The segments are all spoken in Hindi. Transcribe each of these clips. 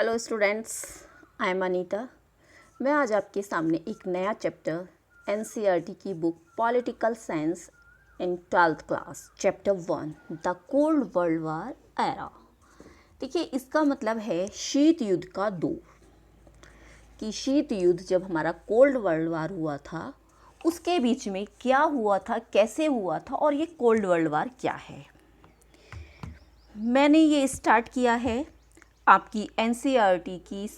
Hello students, I am Anita. मैं आज आपके सामने एक नया चैप्टर एनसीईआरटी की book political science in 12th class chapter 1 the cold world war era. देखिए, इसका मतलब है शीत युद्ध का दौर। कि शीत युद्ध जब हमारा कोल्ड वर्ल्ड वार हुआ था उसके बीच में क्या हुआ था, कैसे हुआ था और ये कोल्ड वर्ल्ड वार क्या है। मैंने ये स्टार्ट किया है आपकी एनसीईआरटी की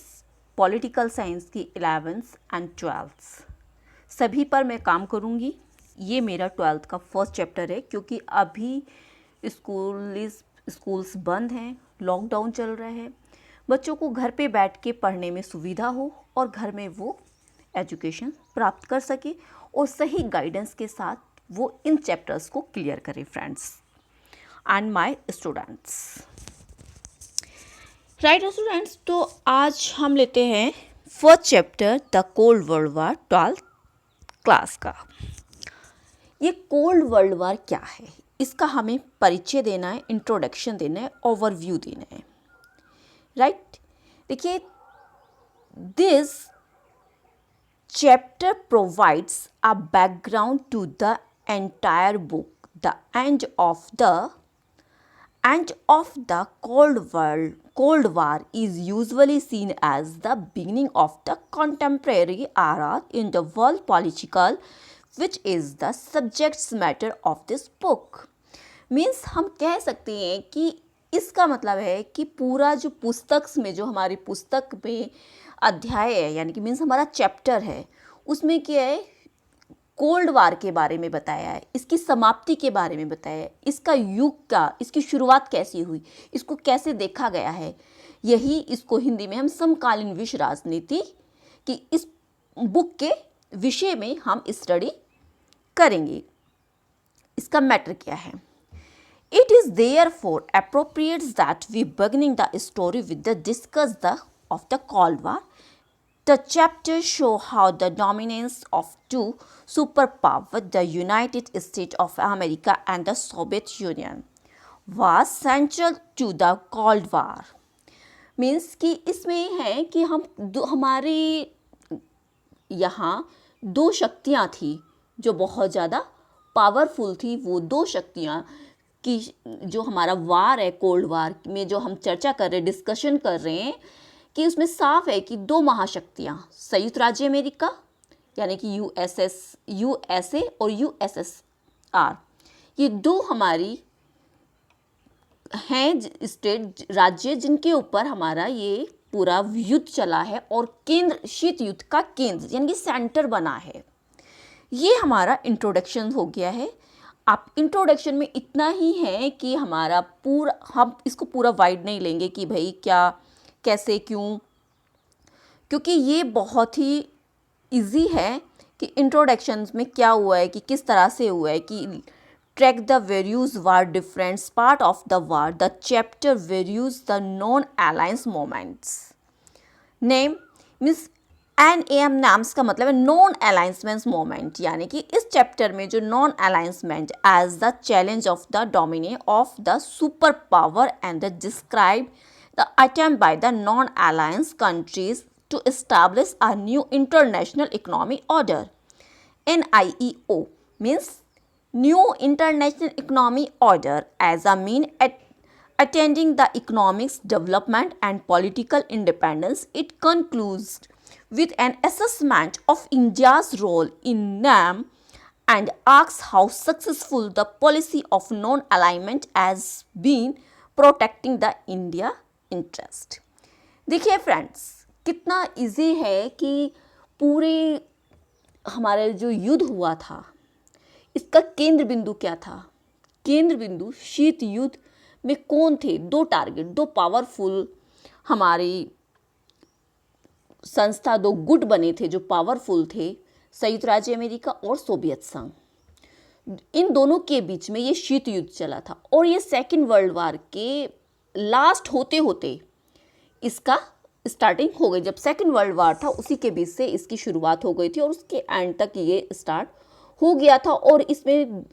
पॉलिटिकल साइंस की 11th एंड 12th सभी पर मैं काम करूँगी। ये मेरा 12th का फर्स्ट चैप्टर है क्योंकि अभी स्कूल्स बंद हैं, लॉकडाउन चल रहा है। बच्चों को घर पे बैठ के पढ़ने में सुविधा हो और घर में वो एजुकेशन प्राप्त कर सके और सही गाइडेंस के साथ वो इन चैप्टर्स को क्लियर करें friends and my students. Right students, तो आज हम लेते हैं first chapter the cold world war 12th class का। ये कोल्ड वर्ल्ड वार क्या है, इसका हमें परिचय देना है, इंट्रोडक्शन देना है, ओवरव्यू देना है। राइट, देखिए, this chapter provides a background to the entire book. The end of the Cold War is usually seen as the beginning of the contemporary era in the world political, which is the subject matter of this book. Means हम कह सकते हैं कि इसका मतलब है कि पूरा जो पुस्तक में, जो हमारी पुस्तक में अध्याय है, यानी कि मीन्स हमारा चैप्टर है, उसमें क्या है, कोल्ड वार के बारे में बताया है, इसकी समाप्ति के बारे में बताया है, इसका युग का, इसकी शुरुआत कैसी हुई, इसको कैसे देखा गया है। यही इसको हिंदी में हम समकालीन विश्व राजनीति की इस बुक के विषय में हम स्टडी करेंगे। इसका मैटर क्या है। It is therefore appropriate that we beginning the story with the discuss of the Cold War. The chapters show how the dominance of two superpowers, the United States of America and the Soviet Union, was central to the Cold War. Means कि इसमें है कि हमारे यहाँ दो शक्तियाँ थी जो बहुत ज़्यादा पावरफुल थी। वो दो शक्तियाँ कि जो हमारा वार है, कोल्ड वार में जो हम चर्चा कर रहे हैं, डिस्कशन कर रहे हैं, कि उसमें साफ है कि दो महाशक्तियाँ, संयुक्त राज्य अमेरिका यानी कि यूएसए और यूएसएसआर, ये दो हमारी हैं स्टेट, राज्य, जिनके ऊपर हमारा ये पूरा युद्ध चला है और केंद्र, शीत युद्ध का केंद्र यानी कि सेंटर बना है। ये हमारा इंट्रोडक्शन हो गया है। आप इंट्रोडक्शन में इतना ही है कि हमारा पूरा, हम इसको पूरा वाइड नहीं लेंगे कि भाई क्या, कैसे, क्यों, क्योंकि ये बहुत ही इजी है कि इंट्रोडक्शन में क्या हुआ है, कि किस तरह से हुआ है, कि track the various war difference part of the war, the chapter various the non alliance moments. Name means NAM नाम्स का मतलब है नॉन अलाइंसमेंट मोमेंट, यानी कि इस चैप्टर में जो non alignment as the challenge of the domination of the super power and the describe the attempt by the non alliance countries to establish a new international economic order. NIEO means new international economic order as a mean attending the economics development and political independence. It concludes with an assessment of India's role in NAM and asks how successful the policy of non-alignment has been protecting the India interest. देखिए फ्रेंड्स, कितना इजी है कि पूरे हमारे जो युद्ध हुआ था, इसका केंद्र बिंदु क्या था। केंद्र बिंदु शीत युद्ध में कौन थे, दो टारगेट, दो पावरफुल हमारी संस्था, दो गुट बने थे जो पावरफुल थे, संयुक्त राज्य अमेरिका और सोवियत संघ। इन दोनों के बीच में ये शीत युद्ध चला था और ये सेकेंड वर्ल्ड वार के लास्ट होते होते इसका स्टार्टिंग हो गई। जब सेकेंड वर्ल्ड वार था उसी के बीच से इसकी शुरुआत हो गई थी और उसके एंड तक ये स्टार्ट हो गया था। और इसमें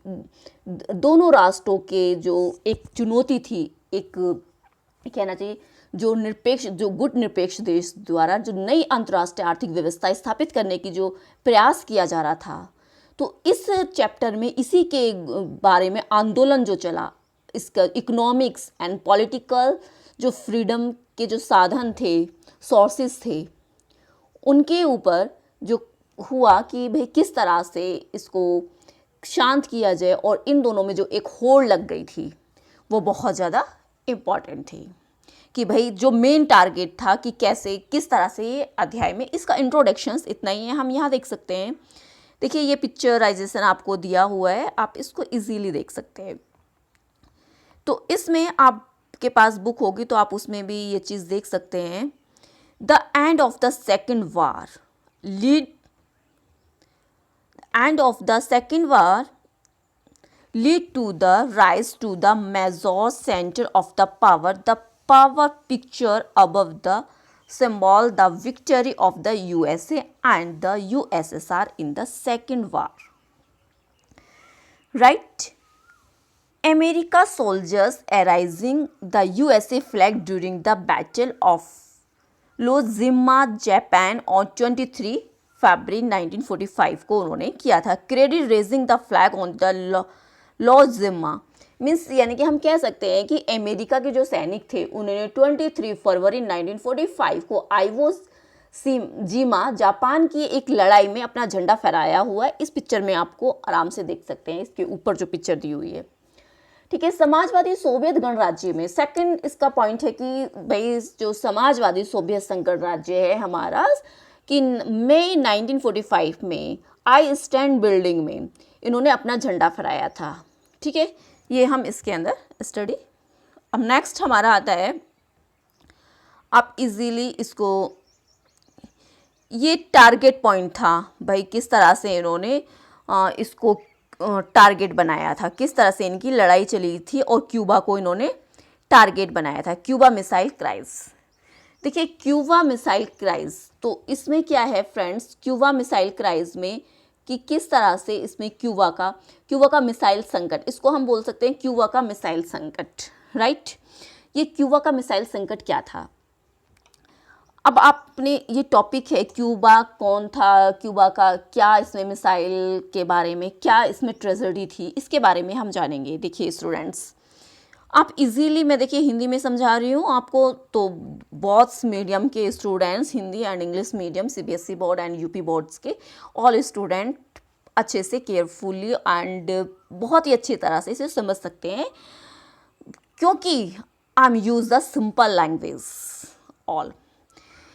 दोनों राष्ट्रों के जो एक चुनौती थी, एक कहना चाहिए जो गुट निरपेक्ष देश द्वारा जो नई अंतर्राष्ट्रीय आर्थिक व्यवस्था स्थापित करने की जो प्रयास किया जा रहा था, तो इस चैप्टर में इसी के बारे में आंदोलन जो चला, इसका इकोनॉमिक्स एंड पॉलिटिकल जो फ्रीडम के जो साधन थे, सोर्सेस थे, उनके ऊपर जो हुआ कि भाई किस तरह से इसको शांत किया जाए, और इन दोनों में जो एक होड़ लग गई थी वो बहुत ज़्यादा इम्पॉर्टेंट थी कि भाई जो मेन टारगेट था कि कैसे किस तरह से ये अध्याय में, इसका इंट्रोडक्शंस इतना ही है। हम यहाँ देख सकते हैं, देखिए ये पिक्चराइजेशन आपको दिया हुआ है, आप इसको इजीली देख सकते हैं। तो इसमें आपके पास बुक होगी तो आप उसमें भी ये चीज़ देख सकते हैं। The end of the second war lead to the rise to the major center of the power picture above the symbol the victory of the USA and the USSR in the second war. Right? America soldiers erasing the USA flag during the Battle of Iwo Jima, Japan on 23 फरवरी 1945 को उन्होंने किया था। Credit raising the flag on the Iwo Jima means, यानी कि हम कह सकते हैं कि अमेरिका के जो सैनिक थे उन्होंने 23 फरवरी 1945 को इवो जिमा जापान की एक लड़ाई में अपना झंडा फहराया हुआ है। इस पिक्चर में आपको आराम से देख सकते हैं, इसके ऊपर जो पिक्चर दी हुई है। ठीक है, समाजवादी सोवियत गणराज्य में सेकंड इसका पॉइंट है कि भाई जो समाजवादी सोवियत संघ गणराज्य है हमारा, कि मई 1945 में आई स्टैंड बिल्डिंग में इन्होंने अपना झंडा फहराया था। ठीक है, ये हम इसके अंदर स्टडी। अब नेक्स्ट हमारा आता है, आप इजीली इसको, ये टारगेट पॉइंट था भाई, किस तरह से इन्होंने इसको टारगेट बनाया था, किस तरह से इनकी लड़ाई चली थी और क्यूबा को इन्होंने टारगेट बनाया था। क्यूबा मिसाइल क्राइसिस, देखिए क्यूबा मिसाइल क्राइसिस, तो इसमें क्या है फ्रेंड्स, क्यूबा मिसाइल क्राइसिस में कि किस तरह से इसमें क्यूबा का मिसाइल संकट, इसको हम बोल सकते हैं क्यूबा का मिसाइल संकट। राइट, ये क्यूबा का मिसाइल संकट क्या था। अब आपने, ये टॉपिक है क्यूबा कौन था, क्यूबा का क्या इसमें मिसाइल के बारे में क्या इसमें ट्रेजेडी थी, इसके बारे में हम जानेंगे। देखिए स्टूडेंट्स, आप इजीली, मैं देखिए हिंदी में समझा रही हूँ आपको, तो बहुत मीडियम के students, Hindi and English medium, CBSE board and UP boards के ऑल स्टूडेंट अच्छे से केयरफुली एंड बहुत ही अच्छी तरह से इसे समझ सकते हैं, क्योंकि I am use the simple language all.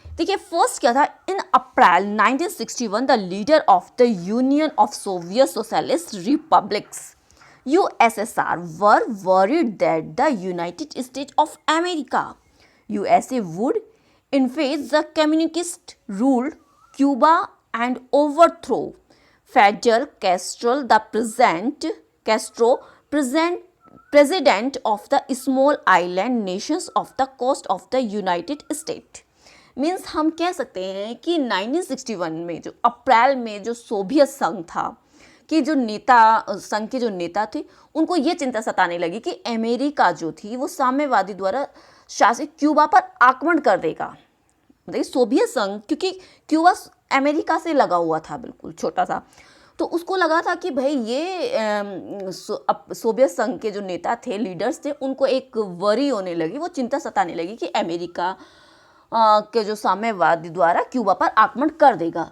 देखिए फर्स्ट क्या था, इन अप्रैल 1961 the leader of the union of Soviet socialist republics USSR were worried that the United States of America, USA, would invade the communist-ruled Cuba and overthrow Fidel Castro, the president of the small island nations of the coast of the United States. Means हम कह सकते हैं कि 1961 में जो अप्रैल में जो सोवियत संघ था, कि जो संघ के जो नेता थे, उनको ये चिंता सताने लगी कि अमेरिका जो थी वो साम्यवादी द्वारा शासित क्यूबा पर आक्रमण कर देगा। देखिए सोवियत संघ, क्योंकि क्यूबा अमेरिका से लगा हुआ था, बिल्कुल छोटा सा, तो उसको लगा था कि भाई ये सोवियत संघ के जो नेता थे, लीडर्स थे, उनको एक वरी होने लगी, वो चिंता सताने लगी कि अमेरिका के जो साम्यवादी द्वारा क्यूबा पर आक्रमण कर देगा।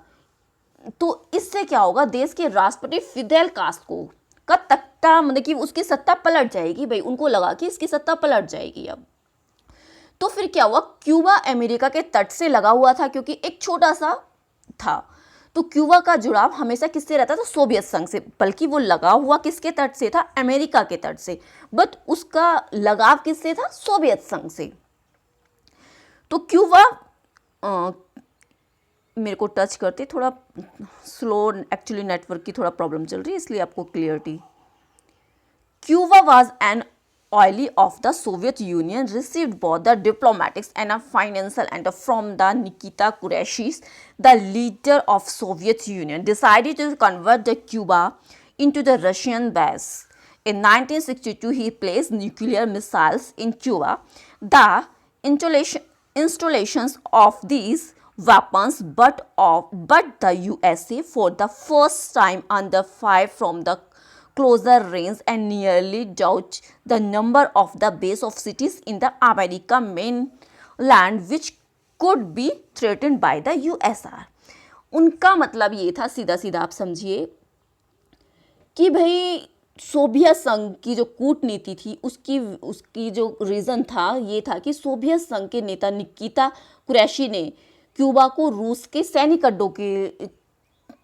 तो इससे क्या होगा, देश के राष्ट्रपति फिदेल कास्ट्रो का तख्ता, मतलब कि उसकी सत्ता पलट जाएगी। भाई उनको लगा कि इसकी सत्ता पलट जाएगी अब। तो फिर क्या हुआ, क्यूबा अमेरिका के तट से लगा हुआ था, क्योंकि एक छोटा सा था, तो क्यूबा का जुड़ाव हमेशा किससे रहता था, सोवियत संघ से, बल्कि वो लगा हुआ किसके तट से था, अमेरिका के तट से, बट उसका लगाव किससे था, सोवियत संघ से। तो क्यूबा, मेरे को टच करते थोड़ा स्लो, एक्चुअली नेटवर्क की थोड़ा प्रॉब्लम चल रही है, इसलिए आपको clarity. Cuba was an ally of the Soviet Union, received both the diplomatics and a financial aid from the Nikita Khrushchev, the leader of Soviet Union, decided to convert the Cuba into the Russian base. In 1962, he placed nuclear missiles in Cuba. The installations of these weapons, but the USA for the first time under fire from the closer range and nearly doubt the number of the base of cities in the America mainland which could be threatened by the USSR. उनका मतलब ये था, सीधा सीधा आप समझिए, कि भाई सोवियत संघ की जो कूटनीति थी उसकी जो रीज़न था ये था कि सोवियत संघ के नेता निकिता कुरैशी ने क्यूबा को रूस के सैनिक अड्डों के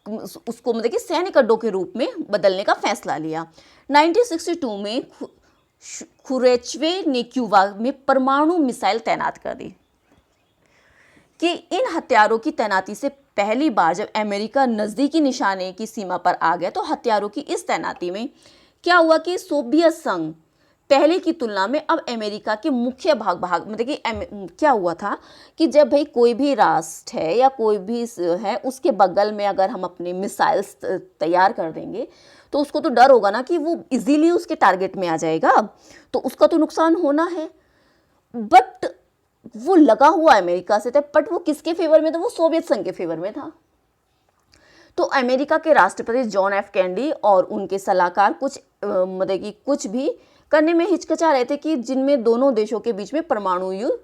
उसको मतलब कि सैनिक अड्डों के रूप में बदलने का फैसला लिया। 1962 में खुरेचवे ने क्यूबा में परमाणु मिसाइल तैनात कर दी। कि इन हथियारों की तैनाती से पहली बार जब अमेरिका नज़दीकी निशाने की सीमा पर आ गया तो हथियारों की इस तैनाती में क्या हुआ कि सोवियत संघ पहले की तुलना में अब अमेरिका के मुख्य भाग मतलब कि क्या हुआ था कि जब भाई कोई भी राष्ट्र है या कोई भी है उसके बगल में अगर हम अपने मिसाइल्स तैयार कर देंगे तो उसको तो डर होगा ना कि वो इजीली उसके टारगेट में आ जाएगा, तो उसका तो नुकसान होना है। बट वो लगा हुआ अमेरिका से था, बट वो किसके फेवर में था? वो सोवियत संघ के फेवर में था। तो अमेरिका के राष्ट्रपति जॉन एफ कैनेडी और उनके सलाहकार मतलब कि कुछ भी करने में हिचकिचा रहे थे कि जिनमें दोनों देशों के बीच में परमाणु युद्ध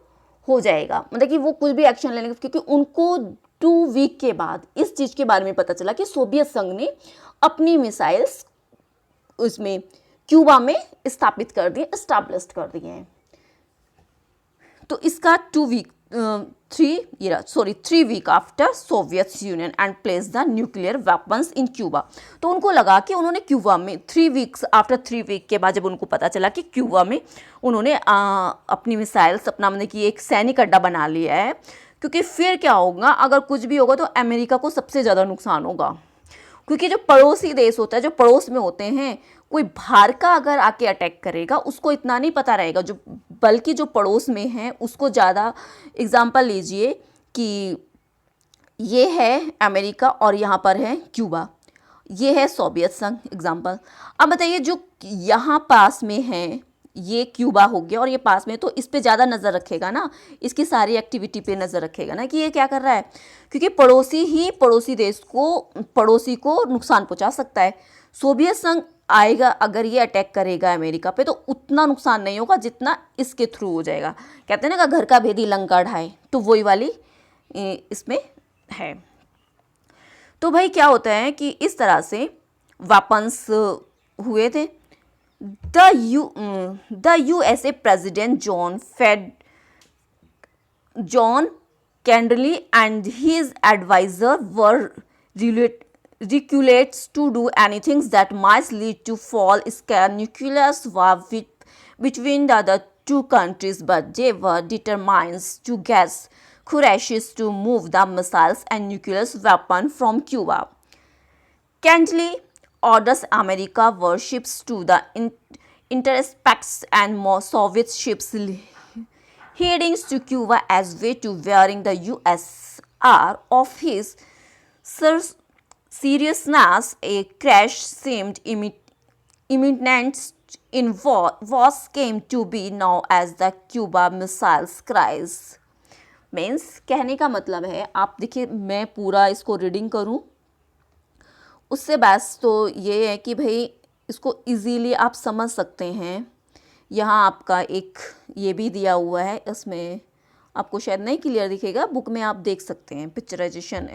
हो जाएगा, मतलब कि वो कुछ भी एक्शन लेने, क्योंकि उनको 2 वीक के बाद इस चीज़ के बारे में पता चला कि सोवियत संघ ने अपनी मिसाइल्स उसमें क्यूबा में स्थापित कर दिए, एस्टैब्लिश कर दिए हैं। तो इसका 3 week after Soviet Union and place the nuclear weapons in Cuba. तो उनको लगा कि उन्होंने क्यूबा में 3 वीक के बाद जब उनको पता चला कि क्यूबा में उन्होंने अपनी मिसाइल्स अपना मतलब कि एक सैनिक अड्डा बना लिया है, क्योंकि फिर क्या होगा, अगर कुछ भी होगा तो अमेरिका को सबसे ज़्यादा नुकसान होगा। क्योंकि जो पड़ोसी देश होता है, जो पड़ोस में होते हैं, कोई बाहर का अगर आके अटैक करेगा उसको इतना नहीं पता रहेगा, बल्कि जो पड़ोस में है उसको ज़्यादा। एग्जाम्पल लीजिए कि ये है अमेरिका और यहाँ पर है क्यूबा, ये है सोवियत संघ एग्जाम्पल। अब बताइए जो यहाँ पास में है ये क्यूबा हो गया और ये पास में, तो इस पे ज़्यादा नज़र रखेगा ना, इसकी सारी एक्टिविटी पे नज़र रखेगा ना कि ये क्या कर रहा है, क्योंकि पड़ोसी ही पड़ोसी को नुकसान पहुँचा सकता है। सोवियत संघ आएगा, अगर ये अटैक करेगा अमेरिका पे तो उतना नुकसान नहीं होगा जितना इसके थ्रू हो जाएगा। कहते हैं ना घर का भेदी लंका ढाए, तो वही वाली इसमें है। तो भाई क्या होता है कि इस तरह से वेपन्स हुए थे। The USA president John Kennedy and his advisor were regulates to do anything that might lead to full-scale nuclear war between the two countries, but they were determined to get Khureshis to move the missiles and nuclear weapon from Cuba. Kennedy orders America warships to the intercepts and more Soviet ships heading to Cuba as way to wearing the USSR of his seriousness. A crash seemed imminent in what came to be known as the Cuba Missile Crisis. Means कहने का मतलब है, आप देखिए मैं पूरा इसको रीडिंग करूं उससे बस तो ये है कि भाई इसको इजीली आप समझ सकते हैं। यहाँ आपका एक ये भी दिया हुआ है, इसमें आपको शायद नहीं क्लियर दिखेगा, बुक में आप देख सकते हैं पिक्चराइजेशन।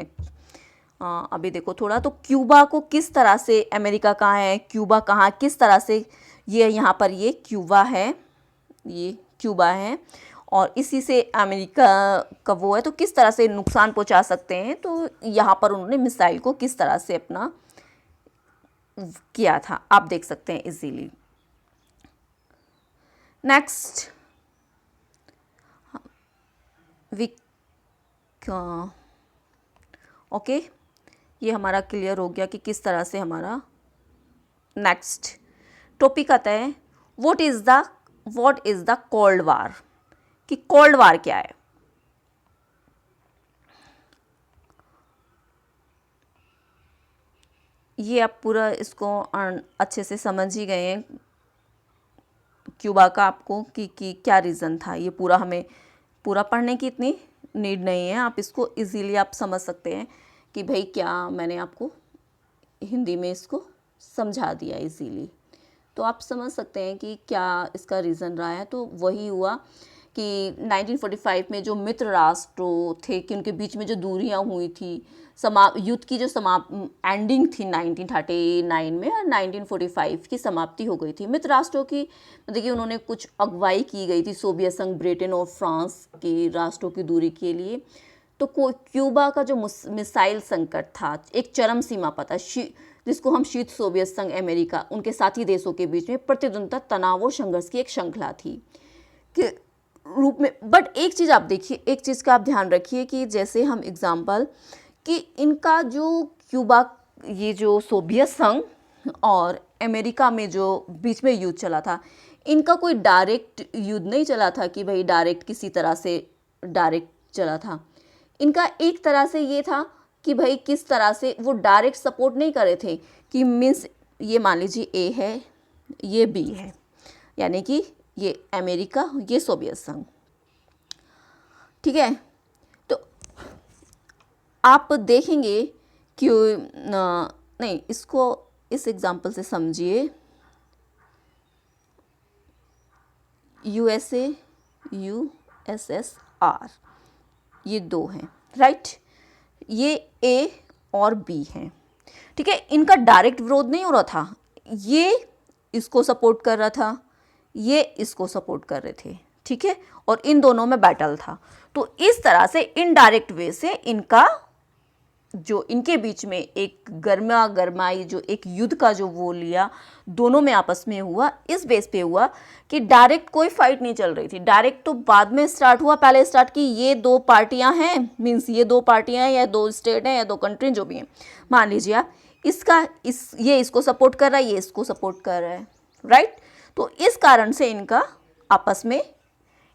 अभी देखो थोड़ा, तो क्यूबा को किस तरह से, अमेरिका कहाँ है, क्यूबा कहाँ, किस तरह से ये यहाँ पर ये क्यूबा है, ये क्यूबा है और इसी से अमेरिका का वो है, तो किस तरह से नुकसान पहुँचा सकते हैं। तो यहाँ पर उन्होंने मिसाइल को किस तरह से अपना किया था, आप देख सकते हैं इजीली। नेक्स्ट ओके, ये हमारा क्लियर हो गया कि किस तरह से हमारा नेक्स्ट टॉपिक आता है, व्हाट इज़ द कोल्ड वार, कि कोल्ड वार क्या है। ये आप पूरा इसको अच्छे से समझ ही गए हैं क्यूबा का आपको कि क्या रीज़न था, ये पूरा हमें पूरा पढ़ने की इतनी नीड नहीं है, आप इसको इजीली आप समझ सकते हैं कि भाई क्या मैंने आपको हिंदी में इसको समझा दिया इजीली, तो आप समझ सकते हैं कि क्या इसका रीज़न रहा है। तो वही हुआ कि 1945 में जो मित्र राष्ट्रों थे कि उनके बीच में जो दूरियां हुई थी, युद्ध की जो एंडिंग थी 1939 में, और 1945 की समाप्ति हो गई थी। मित्र राष्ट्रों की देखिए उन्होंने कुछ अगुवाई की गई थी सोवियत संघ, ब्रिटेन और फ्रांस के राष्ट्रों की दूरी के लिए। तो क्यूबा का जो मिसाइल संकट था एक चरम सीमा पर था, जिसको हम शीत सोवियत संघ, अमेरिका, उनके साथी देशों के बीच में प्रतिद्वंद्विता, तनाव और संघर्ष की एक श्रृंखला थी कि रूप में। बट एक चीज़ आप देखिए, एक चीज़ का आप ध्यान रखिए कि जैसे हम एग्जाम्पल कि इनका जो क्यूबा, ये जो सोवियत संघ और अमेरिका में जो बीच में युद्ध चला था, इनका कोई डायरेक्ट युद्ध नहीं चला था कि भाई डायरेक्ट किसी तरह से डायरेक्ट चला था। इनका एक तरह से ये था कि भाई किस तरह से वो डायरेक्ट सपोर्ट नहीं कर रहे थे कि मीन्स ये मान लीजिए ए है, ये बी है, यानी कि ये अमेरिका, ये सोवियत संघ, ठीक है। तो आप देखेंगे कि नहीं, इसको इस एग्जांपल से समझिए, यूएसए, यूएसएसआर, ये दो हैं, राइट, ये ए और बी हैं, ठीक है। इनका डायरेक्ट विरोध नहीं हो रहा था, ये इसको सपोर्ट कर रहा था, ये इसको सपोर्ट कर रहे थे, ठीक है, और इन दोनों में बैटल था। तो इस तरह से इनडायरेक्ट वे से इनका जो इनके बीच में एक गर्मा गर्माई जो एक युद्ध का जो वो लिया दोनों में आपस में हुआ, इस बेस पे हुआ कि डायरेक्ट कोई फाइट नहीं चल रही थी। डायरेक्ट तो बाद में स्टार्ट हुआ, पहले स्टार्ट की ये दो पार्टियां हैं, मीन्स ये दो पार्टियां हैं या दो स्टेट हैं या दो कंट्री जो भी हैं, मान लीजिए आप ये इसको सपोर्ट कर रहा है, ये इसको सपोर्ट कर रहा है, राइट। तो इस कारण से इनका आपस में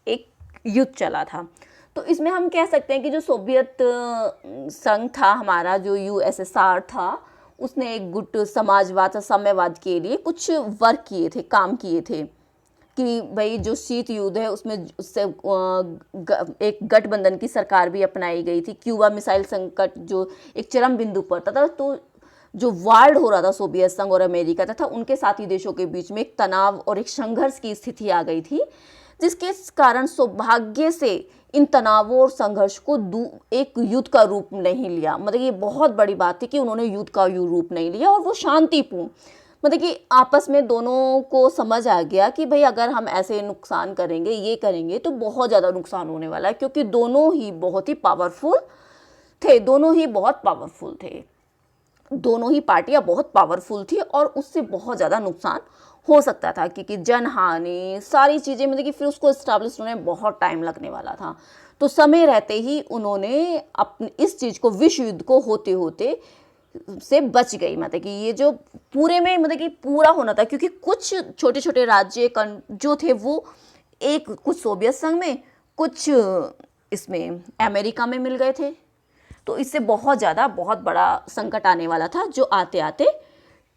एक युद्ध चला था। तो इसमें हम कह सकते हैं कि जो सोवियत संघ था हमारा, जो यूएसएसआर था, उसने एक गुट समाजवाद और साम्यवाद के लिए कुछ वर्क किए थे, काम किए थे कि भाई जो शीत युद्ध है उसमें उससे एक गठबंधन की सरकार भी अपनाई गई थी। क्यूबा मिसाइल संकट जो एक चरम बिंदु पर था, तो जो वार्ड हो रहा था सोवियत संघ और अमेरिका तथा उनके साथी देशों के बीच में एक तनाव और एक संघर्ष की स्थिति आ गई थी, जिसके कारण सौभाग्य से इन तनावों और संघर्ष को एक युद्ध का रूप नहीं लिया। मतलब ये बहुत बड़ी बात थी कि उन्होंने युद्ध का रूप नहीं लिया और वो शांतिपूर्ण, मतलब कि आपस में दोनों को समझ आ गया कि भाई अगर हम ऐसे नुकसान करेंगे, ये करेंगे, तो बहुत ज़्यादा नुकसान होने वाला है, क्योंकि दोनों ही बहुत ही पावरफुल थे, दोनों ही बहुत पावरफुल थे, दोनों ही पार्टियां बहुत पावरफुल थी और उससे बहुत ज़्यादा नुकसान हो सकता था, क्योंकि जनहानि सारी चीज़ें, मतलब कि फिर उसको इस्टेब्लिश होने में बहुत टाइम लगने वाला था। तो समय रहते ही उन्होंने अपने इस चीज़ को, विश्व युद्ध को होते होते से बच गई, मतलब कि ये जो पूरे में मतलब कि पूरा होना था, क्योंकि कुछ छोटे छोटे राज्य जो थे वो एक कुछ सोवियत संघ में, कुछ इसमें अमेरिका में मिल गए थे। तो इससे बहुत ज़्यादा बहुत बड़ा संकट आने वाला था, जो आते आते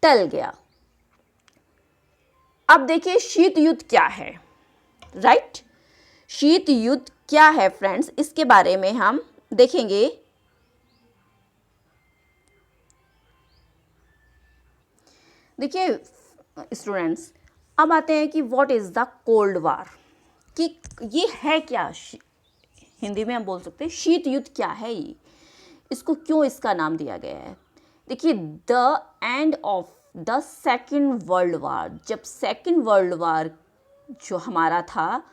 टल गया। अब देखिए शीत युद्ध क्या है, राइट। शीत युद्ध क्या है फ्रेंड्स, इसके बारे में हम देखेंगे। देखिए स्टूडेंट्स, अब आते हैं कि व्हाट इज द कोल्ड वार, कि ये है क्या। हिंदी में हम बोल सकते हैं शीत युद्ध क्या है, ये इसको क्यों इसका नाम दिया गया है। देखिए, the end of the second world war, जब सेकेंड वर्ल्ड वार जो हमारा था,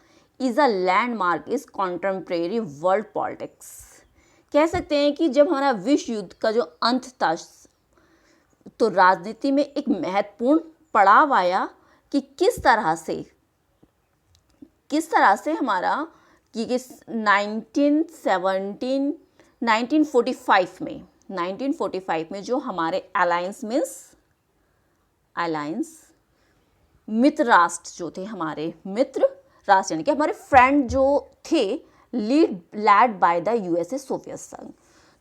is a landmark is contemporary world politics. कह सकते हैं कि जब हमारा विश्व युद्ध का जो अंत था, तो राजनीति में एक महत्वपूर्ण पड़ाव आया कि किस तरह से हमारा कि 1945 में जो हमारे अलायंस मित्र राष्ट्र जो थे, हमारे मित्र राष्ट्र यानी कि हमारे फ्रेंड जो थे, led by the USA Soviet संघ,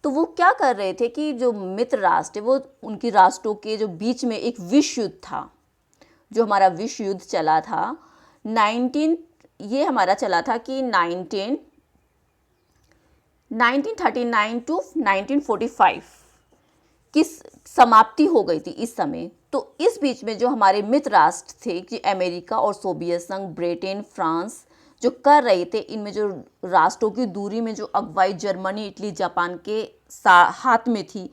तो वो क्या कर रहे थे कि जो मित्र राष्ट्र, वो उनकी राष्ट्रों के जो बीच में एक विश्व युद्ध था, जो हमारा विश्व युद्ध चला था ये हमारा चला था कि 19 1939 टू 1945 की समाप्ति हो गई थी इस समय। तो इस बीच में जो हमारे मित्र राष्ट्र थे कि अमेरिका और सोवियत संघ, ब्रिटेन, फ्रांस जो कर रहे थे, इनमें जो राष्ट्रों की दूरी में जो अगुवाई जर्मनी, इटली, जापान के हाथ में थी,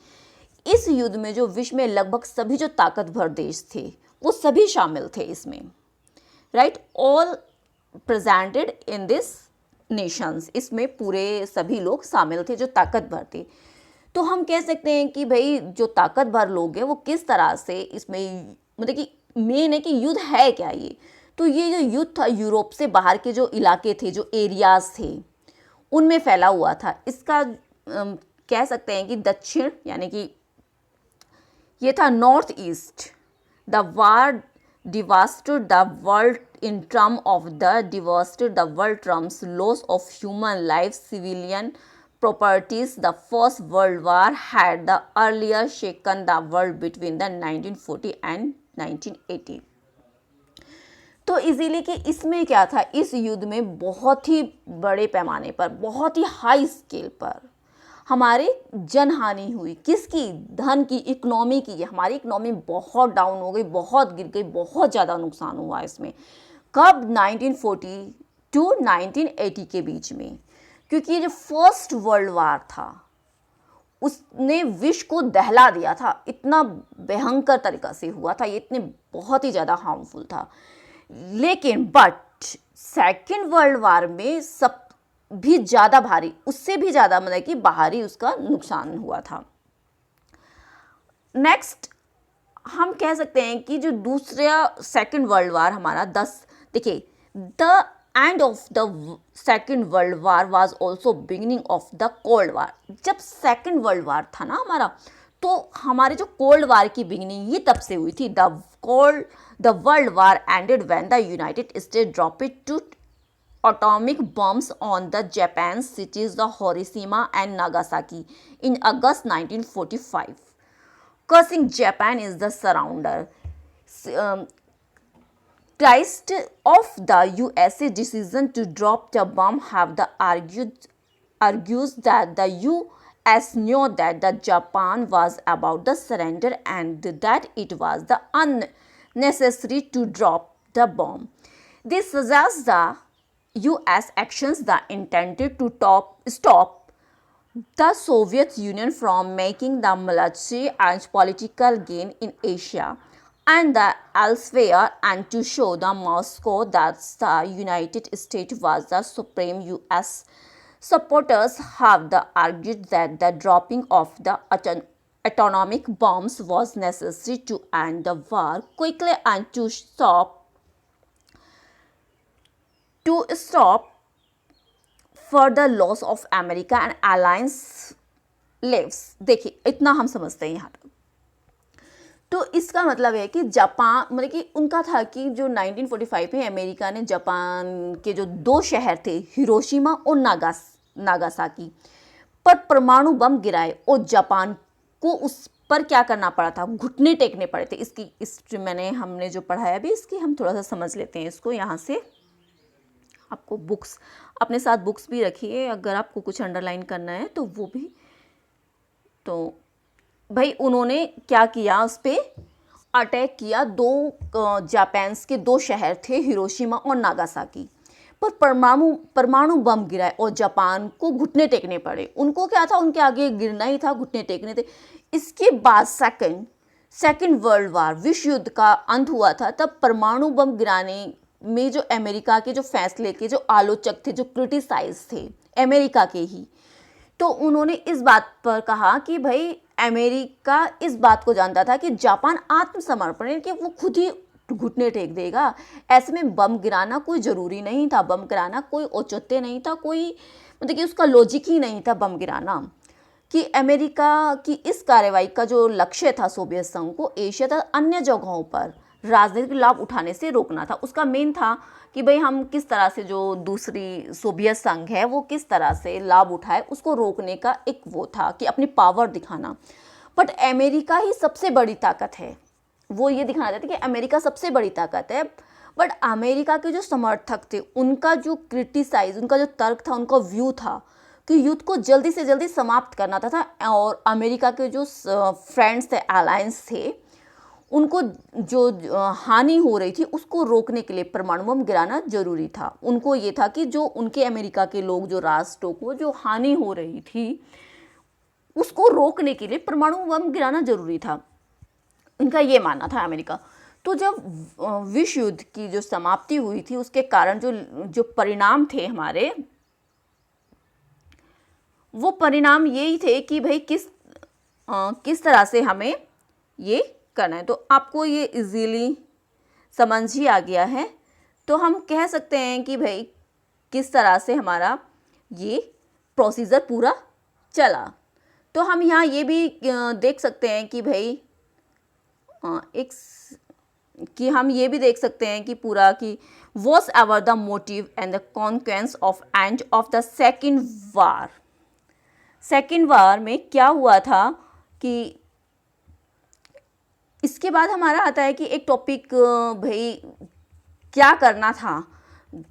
इस युद्ध में जो विश्व में लगभग सभी जो ताकतवर देश थे वो सभी शामिल थे इसमें, right, all presented in this Nations, इसमें पूरे सभी लोग शामिल थे जो ताकतवर थे। तो हम कह सकते हैं कि भाई जो ताकतवर लोग हैं वो किस तरह से इसमें, मतलब कि मेन है कि युद्ध है क्या ये। तो ये जो युद्ध था यूरोप से बाहर के जो इलाके थे, जो एरियाज थे, उनमें फैला हुआ था। इसका कह सकते हैं कि दक्षिण यानी कि ये था north east. The war devastated the world in terms of the devastated the world terms loss of human lives, civilian properties. The First World War had the earlier shaken the world between the 1940 and 1980. तो इजीली कि इसमें क्या था, इस युद्ध में बहुत ही बड़े पैमाने पर, बहुत ही हाई स्केल पर हमारे जनहानि हुई। किसकी? धन की, इकोनॉमी की। हमारी इकोनॉमी बहुत डाउन हो गई, बहुत गिर गई, बहुत ज़्यादा नुकसान हुआ इसमें। कब? 1940 टू 1980 के बीच में, क्योंकि ये जो फर्स्ट वर्ल्ड वार था उसने विश्व को दहला दिया था। इतना भयंकर तरीका से हुआ था ये, इतने बहुत ही ज़्यादा हार्मफुल था। लेकिन बट सेकेंड वर्ल्ड वार में सब भी ज़्यादा भारी, उससे भी ज़्यादा मतलब कि बाहरी उसका नुकसान हुआ था। नेक्स्ट हम कह सकते हैं कि जो दूसरा सेकेंड वर्ल्ड वार हमारा देखिए, the end of the second world war was also beginning of the Cold वार। जब सेकेंड वर्ल्ड वार था ना हमारा, तो हमारे जो कोल्ड वार की बिगिनिंग ये तब से हुई थी। The world war ended when the United States dropped two atomic bombs on the Japan's cities the Hiroshima and Nagasaki in August 1945. Cursing Japan is the surrender. Christ of the USA decision to drop the bomb have the argues that the US knew that the Japan was about the surrender and that it was the unnecessary to drop the bomb. This suggests the US actions that intended to stop the Soviet Union from making the military and political gain in Asia and elsewhere, and to show the Moscow that the United States was the supreme. US supporters have argued that the dropping of the atomic bombs was necessary to end the war quickly and to stop further loss of America and alliance lives. देखिए इतना हम समझते हैं यहाँ तक। तो इसका मतलब है कि जापान, मतलब कि उनका था कि जो 1945 में अमेरिका ने जापान के जो दो शहर थे हिरोशिमा और नागासाकी पर परमाणु बम गिराए और जापान को उस पर क्या करना पड़ा था, घुटने टेकने पड़े थे। इसकी हिस्ट्री हमने जो पढ़ाया अभी, इसकी हम थोड़ा सा समझ लेते हैं इसको। यहाँ से आपको बुक्स, अपने साथ बुक्स भी रखिए, अगर आपको कुछ अंडरलाइन करना है तो वो भी। तो भाई उन्होंने क्या किया, उस पर अटैक किया। जापान के दो शहर थे हिरोशिमा और नागासाकी पर परमाणु बम गिराए और जापान को घुटने टेकने पड़े। उनको क्या था, उनके आगे गिरना ही था, घुटने टेकने थे। इसके बाद सेकेंड वर्ल्ड वार, विश्व युद्ध का अंत हुआ था। तब परमाणु बम गिराने में जो अमेरिका के जो फैसले के जो आलोचक थे, जो क्रिटिसाइज थे अमेरिका के ही, तो उन्होंने इस बात पर कहा कि भाई अमेरिका इस बात को जानता था कि जापान आत्मसमर्पण है, कि वो खुद ही घुटने टेक देगा। ऐसे में बम गिराना कोई ज़रूरी नहीं था, बम गिराना कोई औचित्य नहीं था, कोई मतलब कि उसका लॉजिक ही नहीं था बम गिराना। कि अमेरिका की इस कार्रवाई का जो लक्ष्य था सोवियत संघ को एशिया तथा अन्य जगहों पर राजनीतिक लाभ उठाने से रोकना था। उसका मेन था कि भाई हम किस तरह से जो दूसरी सोवियत संघ है वो किस तरह से लाभ उठाए, उसको रोकने का एक वो था कि अपनी पावर दिखाना। बट अमेरिका ही सबसे बड़ी ताकत है, वो ये दिखाना चाहते कि अमेरिका सबसे बड़ी ताकत है। बट अमेरिका के जो समर्थक थे उनका जो क्रिटिसाइज, उनका जो तर्क था, उनका व्यू था कि युद्ध को जल्दी से जल्दी समाप्त करना था और अमेरिका के जो फ्रेंड्स थे, अलायंस थे, उनको जो हानि हो रही थी उसको रोकने के लिए परमाणु बम गिराना जरूरी था। उनको ये था कि जो उनके अमेरिका के लोग, जो राष्ट्रों को जो हानि हो रही थी उसको रोकने के लिए परमाणु बम गिराना जरूरी था, इनका ये मानना था अमेरिका। तो जब विश्व युद्ध की जो समाप्ति हुई थी उसके कारण जो परिणाम थे हमारे, वो परिणाम यही थे कि भाई किस तरह से हमें ये करना है। तो आपको ये इजीली समझ ही आ गया है। तो हम कह सकते हैं कि भाई किस तरह से हमारा ये प्रोसीजर पूरा चला। तो हम यहाँ ये भी देख सकते हैं कि भाई हम ये भी देख सकते हैं कि पूरा कि was ever the motive and the consequence of and of the second war. Second war में क्या हुआ था कि इसके बाद हमारा आता है कि एक टॉपिक, भाई क्या करना था।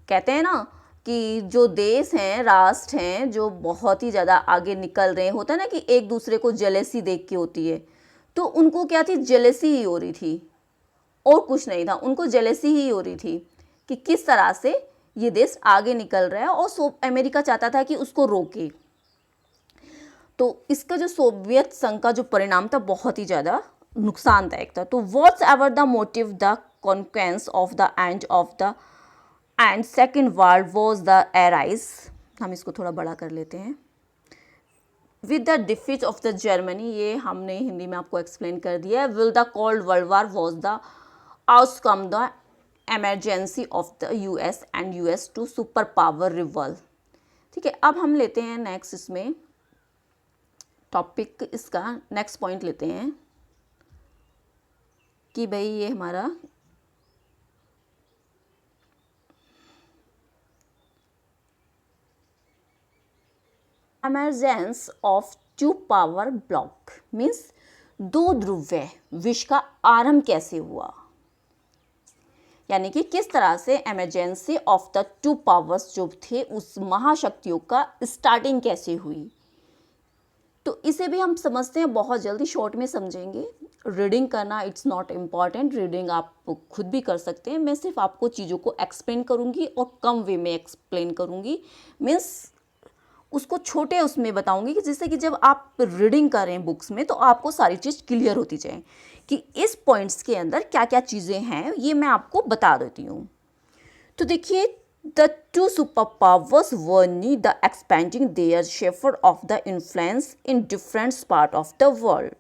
कहते हैं ना कि जो देश हैं, राष्ट्र हैं, जो बहुत ही ज़्यादा आगे निकल रहे हैं, होता है ना कि एक दूसरे को जेलेसी देख के होती है, तो उनको क्या थी, जेलेसी ही हो रही थी और कुछ नहीं था। उनको जेलेसी ही हो रही थी कि किस तरह से ये देश आगे निकल रहा है और अमेरिका चाहता था कि उसको रोके। तो इसका जो सोवियत संघ का जो परिणाम था बहुत ही ज़्यादा नुकसानदायक था। तो what's ever the motive the consequence of the end of the end second world was the arise, हम इसको थोड़ा बड़ा कर लेते हैं, with the defeat of the Germany, ये हमने हिंदी में आपको एक्सप्लेन कर दिया है। Will the cold world war was the outcome the emergency of the US and US two super power revolve. ठीक है, अब हम लेते हैं नेक्स्ट इसमें टॉपिक, इसका नेक्स्ट पॉइंट लेते हैं कि भाई ये हमारा emergence of two power bloc means दो ध्रुवीय विश्व का आरंभ कैसे हुआ, यानी कि किस तरह से emergency of the two powers जो थे उस महाशक्तियों का स्टार्टिंग कैसे हुई। तो इसे भी हम समझते हैं, बहुत जल्दी शॉर्ट में समझेंगे। रीडिंग करना इट्स नॉट इम्पॉर्टेंट, रीडिंग आप खुद भी कर सकते हैं। मैं सिर्फ आपको चीज़ों को एक्सप्लेन करूँगी और कम वे में एक्सप्लेन करूँगी, मीन्स उसको छोटे उसमें बताऊँगी कि जिससे कि जब आप रीडिंग करें बुक्स में तो आपको सारी चीज़ क्लियर होती जाए कि इस पॉइंट्स के अंदर क्या क्या चीज़ें हैं, ये मैं आपको बता देती हूँ। तो देखिए, the two superpowers were need the expanding their sphere of the influence in different parts of the world.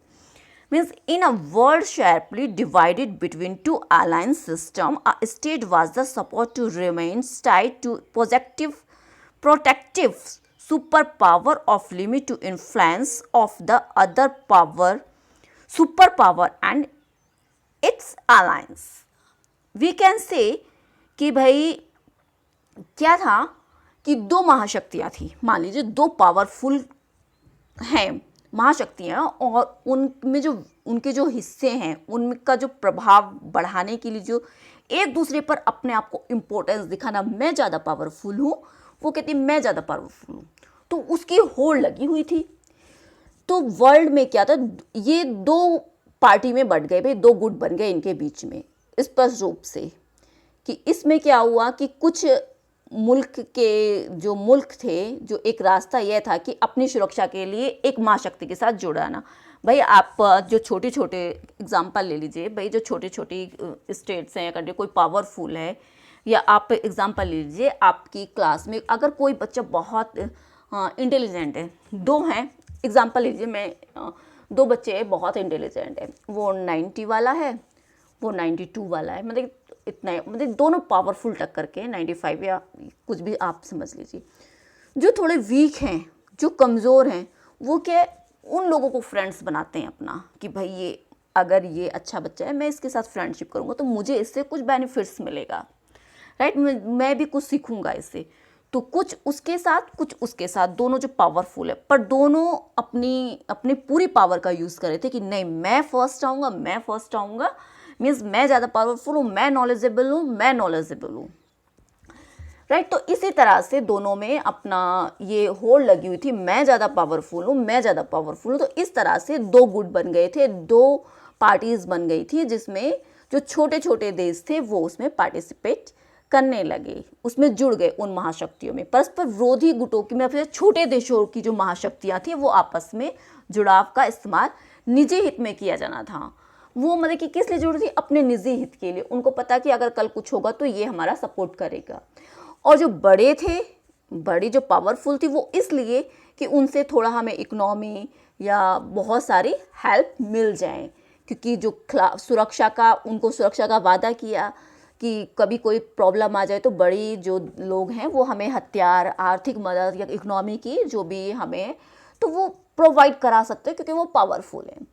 Means in a world sharply divided between two alliance system, a state was the support to remain tied to protective superpower of limit to influence of the other superpower and its alliance. We can say कि भाई क्या था कि दो महाशक्तियाँ थी, मान लीजिए दो पावरफुल हैं महाशक्तियाँ, और उनमें जो उनके जो हिस्से हैं उनका जो प्रभाव बढ़ाने के लिए जो एक दूसरे पर अपने आप को इम्पोर्टेंस दिखाना, मैं ज़्यादा पावरफुल हूँ, वो कहती मैं ज़्यादा पावरफुल हूँ, तो उसकी होड़ लगी हुई थी। तो वर्ल्ड में क्या था, ये दो पार्टी में बढ़ गए, भाई दो गुट बन गए इनके बीच में स्पष्ट रूप से। कि इसमें क्या हुआ कि कुछ मुल्क के जो मुल्क थे, जो एक रास्ता यह था कि अपनी सुरक्षा के लिए एक महाशक्ति के साथ जुड़ाना। भाई आप जो छोटे छोटे एग्जांपल ले लीजिए, भाई जो छोटी छोटी स्टेट्स हैं या कंट्री कोई पावरफुल है, या आप एग्जांपल ले लीजिए आपकी क्लास में अगर कोई बच्चा बहुत इंटेलिजेंट है, दो हैं एग्जांपल लीजिए, मैं दो बच्चे बहुत इंटेलिजेंट है, वो 90 वाला है, वो 92 वाला है, मतलब इतना, मतलब दोनों पावरफुल टक्कर के 95 या कुछ भी आप समझ लीजिए। जो थोड़े वीक हैं, जो कमज़ोर हैं, वो क्या उन लोगों को फ्रेंड्स बनाते हैं अपना, कि भाई ये अगर ये अच्छा बच्चा है, मैं इसके साथ फ्रेंडशिप करूँगा तो मुझे इससे कुछ बेनिफिट्स मिलेगा, राइट, मैं भी कुछ सीखूँगा इससे। तो कुछ उसके साथ कुछ उसके साथ, दोनों जो पावरफुल है, पर दोनों अपनी पूरी पावर का यूज़ कर रहे थे कि नहीं मैं फर्स्ट आऊँगा, मीन्स मैं ज़्यादा पावरफुल हूँ, मैं नॉलेजेबल हूँ, राइट। तो इसी तरह से दोनों में अपना ये होड़ लगी हुई थी, मैं ज़्यादा पावरफुल हूँ, मैं ज़्यादा पावरफुल हूँ। तो इस तरह से दो गुट बन गए थे, दो पार्टीज बन गई थी, जिसमें जो छोटे छोटे देश थे वो उसमें पार्टिसिपेट करने लगे, उसमें जुड़ गए उन महाशक्तियों में। परस्पर विरोधी गुटों की में फिर छोटे देशों की जो महाशक्तियाँ थी वो आपस में जुड़ाव का इस्तेमाल निजी हित में किया जाना था। वो मतलब कि किस लिए जुड़ी थी? अपने निजी हित के लिए। उनको पता कि अगर कल कुछ होगा तो ये हमारा सपोर्ट करेगा। और जो बड़े थे, बड़ी जो पावरफुल थी, वो इसलिए कि उनसे थोड़ा हमें इकोनॉमी या बहुत सारी हेल्प मिल जाए, क्योंकि जो सुरक्षा का उनको सुरक्षा का वादा किया कि कभी कोई प्रॉब्लम आ जाए तो बड़ी जो लोग हैं वो हमें हथियार, आर्थिक मदद या इकोनॉमी की जो भी हमें तो वो प्रोवाइड करा सकते हैं, क्योंकि वो पावरफुल हैं।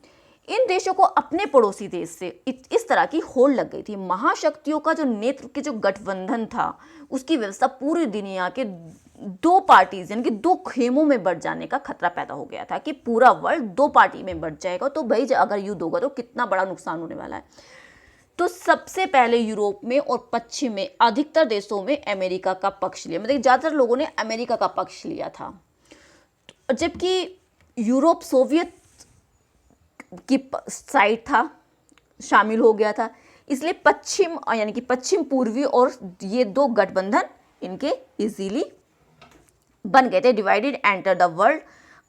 इन देशों को अपने पड़ोसी देश से इस तरह की होड़ लग गई थी। महाशक्तियों का जो नेतृत्व के जो गठबंधन था उसकी व्यवस्था पूरी दुनिया के दो पार्टीज यानी कि दो खेमों में बढ़ जाने का खतरा पैदा हो गया था कि पूरा वर्ल्ड दो पार्टी में बढ़ जाएगा। तो भाई अगर युद्ध होगा तो कितना बड़ा नुकसान होने वाला है। तो सबसे पहले यूरोप में और पश्चिम में अधिकतर देशों में अमेरिका का पक्ष लिया, मतलब ज़्यादातर लोगों ने अमेरिका का पक्ष लिया था, जबकि यूरोप सोवियत की साइड था, शामिल हो गया था। इसलिए पश्चिम यानी कि पश्चिम पूर्वी और ये दो गठबंधन इनके इजीली बन गए थे। Divided enter the world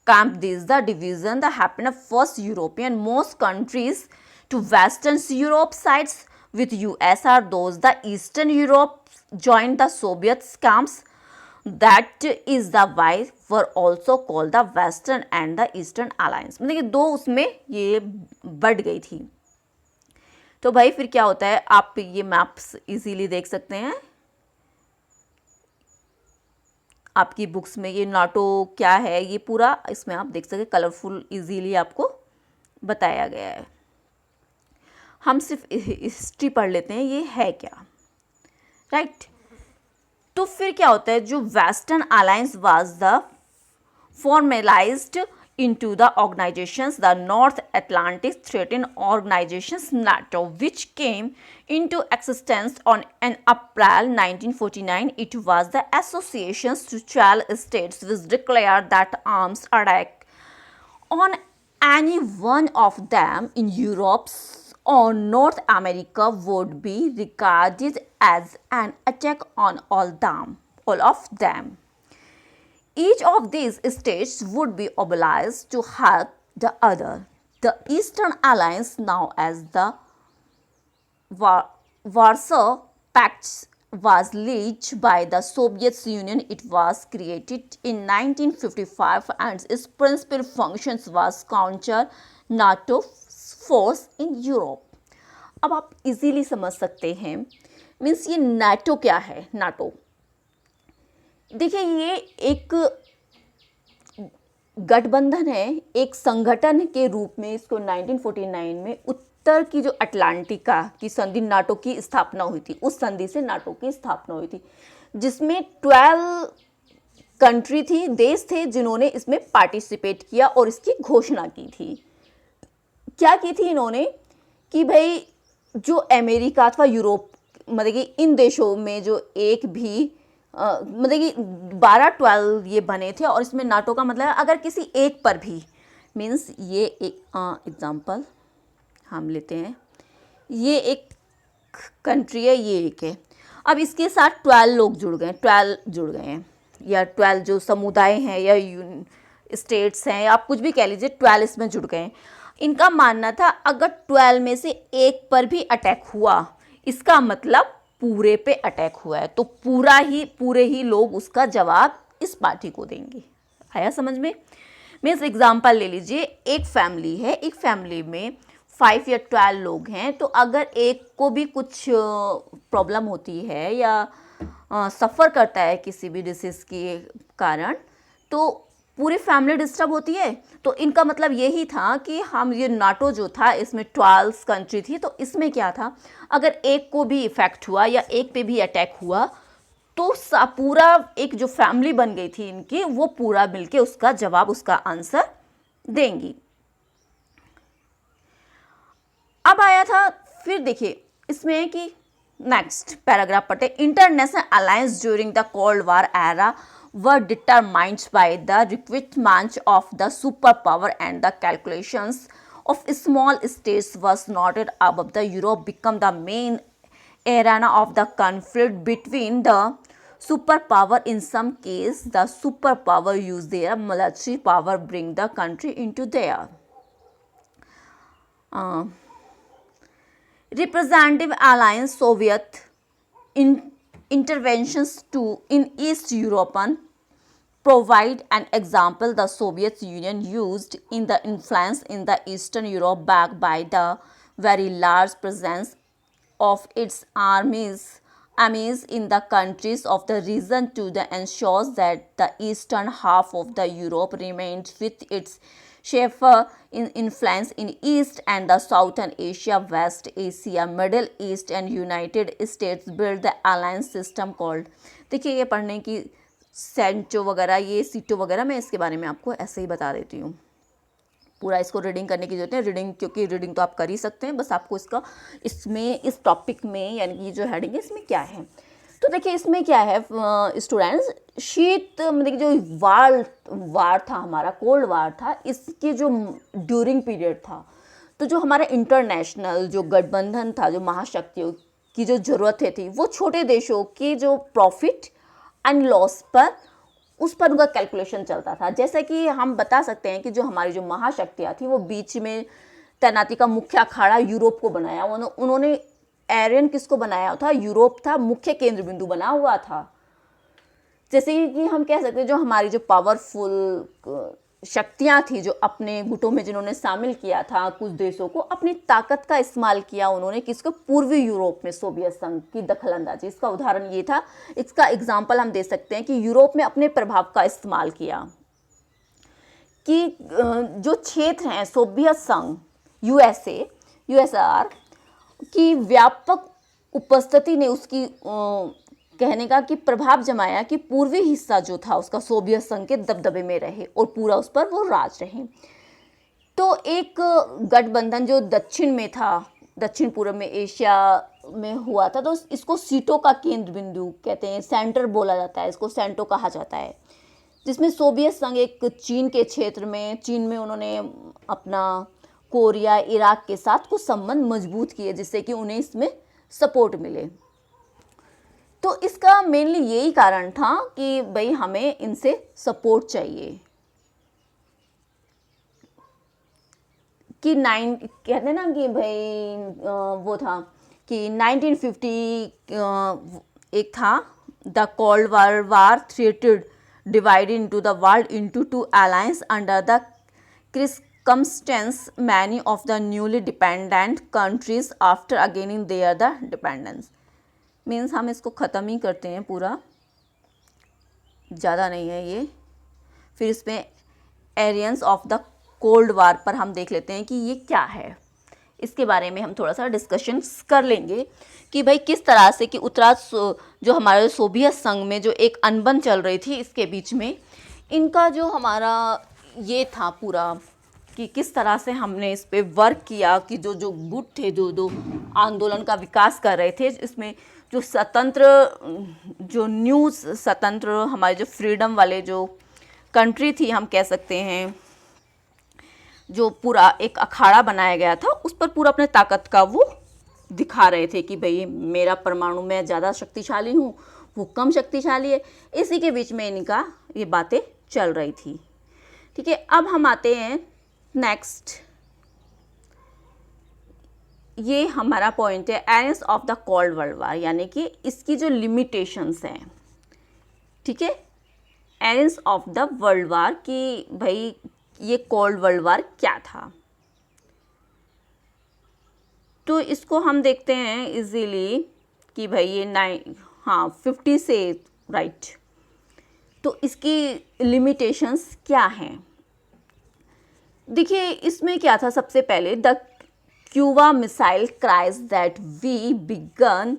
camp this the division the happen of first European most countries to western Europe sides with USR those the Eastern Europe joined the Soviet camps. That is the why were also called the Western and the Eastern Alliance. मतलब कि दो उसमें ये बढ़ गई थी। तो भाई फिर क्या होता है, आप ये मैप्स इजीली देख सकते हैं आपकी बुक्स में। ये नाटो क्या है ये पूरा इसमें आप देख सकते, कलरफुल इजीली आपको बताया गया है। हम सिर्फ हिस्ट्री पढ़ लेते हैं, ये है क्या, राइट। तो फिर क्या होता है, जो western alliance was the formalised into the organizations, the North Atlantic Treaty Organizations NATO, which came into existence on April 1949. It was the associations to 12 states which declared that arms attack on any one of them in Europe or North America would be regarded as an attack on all of them. Each of these states would be obliged to help the other. The Eastern Alliance, now as the Warsaw Pact, was led by the Soviet Union. It was created in 1955 and its principal functions was counter NATO force in Europe. अब आप इजीली समझ सकते हैं, मीन्स ये नाटो क्या है। नाटो देखिए ये एक गठबंधन है, एक संगठन के रूप में इसको 1949 में उत्तर की जो अटलांटिका की संधि नाटो की स्थापना हुई थी, उस संधि से नाटो की स्थापना हुई थी, जिसमें 12 कंट्री थी, देश थे जिन्होंने इसमें पार्टिसिपेट किया और इसकी घोषणा की थी। क्या की थी इन्होंने कि भाई जो अमेरिका अथवा यूरोप, मतलब कि इन देशों में जो एक भी मतलब कि 12 ये बने थे, और इसमें नाटो का मतलब है अगर किसी एक पर भी, मीन्स ये एक एग्जांपल हम लेते हैं, ये एक कंट्री है, ये एक है, अब इसके साथ 12 लोग जुड़ गए, 12 जुड़ गए हैं, या 12 जो समुदाय हैं या स्टेट्स हैं, आप कुछ भी कह लीजिए, 12 इसमें जुड़ गए हैं। इनका मानना था अगर 12 में से एक पर भी अटैक हुआ, इसका मतलब पूरे पे अटैक हुआ है, तो पूरे ही लोग उसका जवाब इस पार्टी को देंगे। आया समझ में? मीन्स एग्जांपल ले लीजिए, एक फैमिली है, एक फैमिली में 5 या 12 लोग हैं, तो अगर एक को भी कुछ प्रॉब्लम होती है या सफ़र करता है किसी भी डिसीज़ के कारण, तो पूरी फैमिली डिस्टर्ब होती है। तो इनका मतलब यही था कि हम ये नाटो जो था इसमें 12 कंट्री थी, तो इसमें क्या था, अगर एक को भी इफेक्ट हुआ या एक पे भी अटैक हुआ तो पूरा एक जो फैमिली बन गई थी इनकी, वो पूरा मिलके उसका जवाब, उसका आंसर देंगी। अब आया था फिर देखिए इसमें कि नेक्स्ट पैराग्राफ पढ़ते हैं। International alliance during the cold war era were determined by the requirements of the superpower, and the calculations of small states was noted above. The Europe become the main arena of the conflict between the superpower. In some case, the superpower use their military power bring the country into their representative alliance. Soviet interventions too in East European provide an example. The Soviet Union used in the influence in the Eastern Europe backed by the very large presence of its armies in the countries of the region to the ensures that the eastern half of the Europe remained with its safer influence in East and the Southern Asia, West Asia, Middle East and United States built the alliance system called. देखिए ये पढ़ने की सेंटो वगैरह, ये सीटो वगैरह, मैं इसके बारे में आपको ऐसे ही बता देती हूँ। पूरा इसको रीडिंग करने की जरूरत है, रीडिंग क्योंकि रीडिंग तो आप कर ही सकते हैं, बस आपको इसका इसमें इस टॉपिक में यानी कि जो हेडिंग है इसमें क्या है। तो देखिए इसमें क्या है स्टूडेंट्स, शीत मतलब जो वार था हमारा, कोल्ड वार था, इसके जो ड्यूरिंग पीरियड था, तो जो हमारा इंटरनेशनल जो गठबंधन था, जो महाशक्तियों की जो ज़रूरतें थी, वो छोटे देशों की जो प्रॉफिट एंड लॉस पर उस पर उनका कैलकुलेशन चलता था। जैसे कि हम बता सकते हैं कि जो हमारी जो महाशक्तियाँ थी वो बीच में तैनाती का मुख्य अखाड़ा यूरोप को बनाया। उन्होंने एरियन किसको बनाया था? यूरोप था मुख्य केंद्र बिंदु बना हुआ था। जैसे कि हम कह सकते हैं जो हमारी जो पावरफुल शक्तियाँ थी, जो अपने गुटों में जिन्होंने शामिल किया था कुछ देशों को, अपनी ताकत का इस्तेमाल किया उन्होंने किसको? पूर्वी यूरोप में सोवियत संघ की दखलंदाजी। इसका उदाहरण ये था, इसका एग्जाम्पल हम दे सकते हैं कि यूरोप में अपने प्रभाव का इस्तेमाल किया कि जो क्षेत्र हैं सोवियत संघ, यूएसआर की व्यापक उपस्थिति ने उसकी कहने का कि प्रभाव जमाया कि पूर्वी हिस्सा जो था उसका सोवियत संघ के दबदबे में रहे और पूरा उस पर वो राज रहे। तो एक गठबंधन जो दक्षिण में था, दक्षिण पूर्व में एशिया में हुआ था, तो इसको सीटों का केंद्र बिंदु कहते हैं, सेंटर बोला जाता है, इसको सेंटो कहा जाता है, जिसमें सोवियत संघ एक चीन के क्षेत्र में, चीन में उन्होंने अपना कोरिया, इराक के साथ कुछ संबंध मजबूत किए जिससे कि उन्हें इसमें सपोर्ट मिले। तो इसका मेनली यही कारण था कि भाई हमें इनसे सपोर्ट चाहिए कि कहते हैं ना कि भाई वो था कि 1950 एक था the Cold war threatened divided into the world into two alliances under the circumstance many of the newly dependent countries after gaining their the dependence। Means हम इसको ख़त्म ही करते हैं पूरा, ज़्यादा नहीं है ये। फिर इसमें एरियंस ऑफ द कोल्ड वार पर हम देख लेते हैं कि ये क्या है, इसके बारे में हम थोड़ा सा डिस्कशन कर लेंगे कि भाई किस तरह से कि जो हमारे सोवियत संघ में जो एक अनबन चल रही थी इसके बीच में इनका जो हमारा ये था पूरा कि किस तरह से हमने इस पे वर्क किया कि जो गुट थे, जो आंदोलन का विकास कर रहे थे, इसमें जो स्वतंत्र, जो न्यूज़ स्वतंत्र, हमारे जो फ्रीडम वाले जो कंट्री थी हम कह सकते हैं, जो पूरा एक अखाड़ा बनाया गया था उस पर पूरा अपने ताकत का वो दिखा रहे थे कि भाई मेरा परमाणु में ज़्यादा शक्तिशाली हूँ, वो कम शक्तिशाली है। इसी के बीच में इनका ये बातें चल रही थी। ठीक है, अब हम आते हैं नेक्स्ट, ये हमारा पॉइंट है Aryans of the cold world वार, यानी कि इसकी जो लिमिटेशंस हैं। ठीक है, एरियंस ऑफ द वर्ल्ड वार कि भाई ये कोल्ड वर्ल्ड वार क्या था। तो इसको हम देखते हैं इजीली कि भाई ये 50 से राइट। तो इसकी लिमिटेशंस क्या हैं? देखिए इसमें क्या था, सबसे पहले the Cuba missile crisis that we began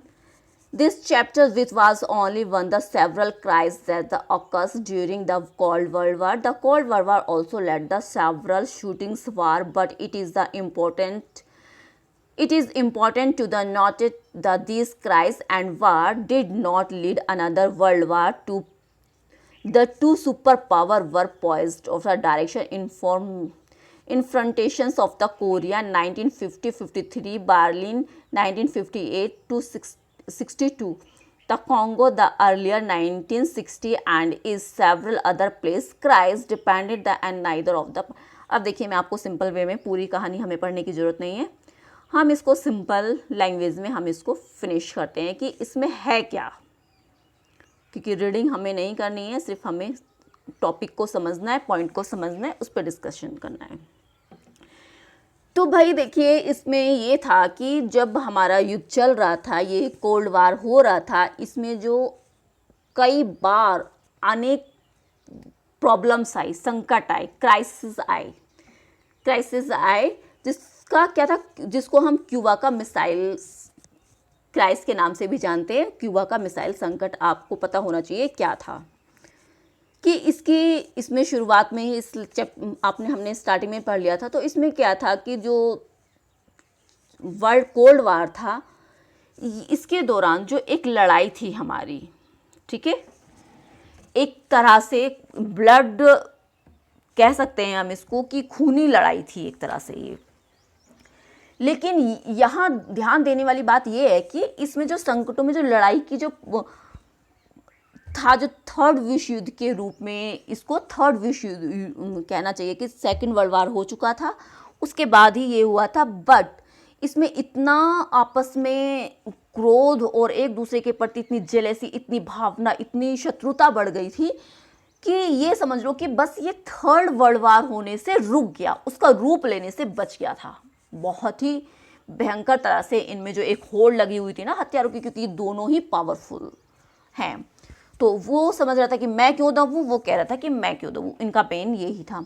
this chapter which was only one the several crises that occurs during the Cold World War. The Cold World War also led the several shootings war, but it is the important It is important to the noted that these crises and war did not lead another world war to the two superpowers were poised of a direction confrontations of the Korea 1950-53, Berlin 1958 to 62, the Congo the earlier 1960 and is several other places crises depended the and neither of the. अब देखिए मैं आपको सिंपल वे में, पूरी कहानी हमें पढ़ने की ज़रूरत नहीं है, हम इसको सिंपल लैंग्वेज में हम इसको फिनिश करते हैं कि इसमें है क्या, क्योंकि रीडिंग हमें नहीं करनी है, सिर्फ हमें टॉपिक को समझना है, पॉइंट को समझना है, उस पर डिस्कशन करना है। तो भाई देखिए इसमें ये था कि जब हमारा युद्ध चल रहा था, ये कोल्ड वार हो रहा था, इसमें जो कई बार अनेक प्रॉब्लम्स आई, संकट आए, क्राइसिस आए, जिसका क्या था, जिसको हम क्यूबा का मिसाइल क्राइस के नाम से भी जानते हैं। क्यूबा का मिसाइल संकट आपको पता होना चाहिए क्या था, कि इसमें शुरुआत में ही हमने स्टार्टिंग में पढ़ लिया था। तो इसमें क्या था कि जो वर्ल्ड कोल्ड वार था, इसके दौरान जो एक लड़ाई थी हमारी, ठीक है, एक तरह से ब्लड कह सकते हैं हम इसको, कि खूनी लड़ाई थी एक तरह से ये। लेकिन यहाँ ध्यान देने वाली बात ये है कि इसमें जो संकटों में जो लड़ाई की जो था, जो थर्ड विश्व युद्ध के रूप में इसको थर्ड विश्व युद्ध कहना चाहिए, कि सेकंड वर्ल्ड वार हो चुका था, उसके बाद ही ये हुआ था। बट इसमें इतना आपस में क्रोध और एक दूसरे के प्रति इतनी जेलेसी, इतनी भावना, इतनी शत्रुता बढ़ गई थी कि ये समझ लो कि बस ये थर्ड वर्ल्ड वार होने से रुक गया, उसका रूप लेने से बच गया था। बहुत ही भयंकर तरह से इनमें जो एक होड़ लगी हुई थी ना हथियारों की, क्योंकि दोनों ही पावरफुल हैं, तो वो समझ रहा था कि मैं क्यों दबूं, वो कह रहा था कि मैं क्यों दबूं, इनका पेन यही था।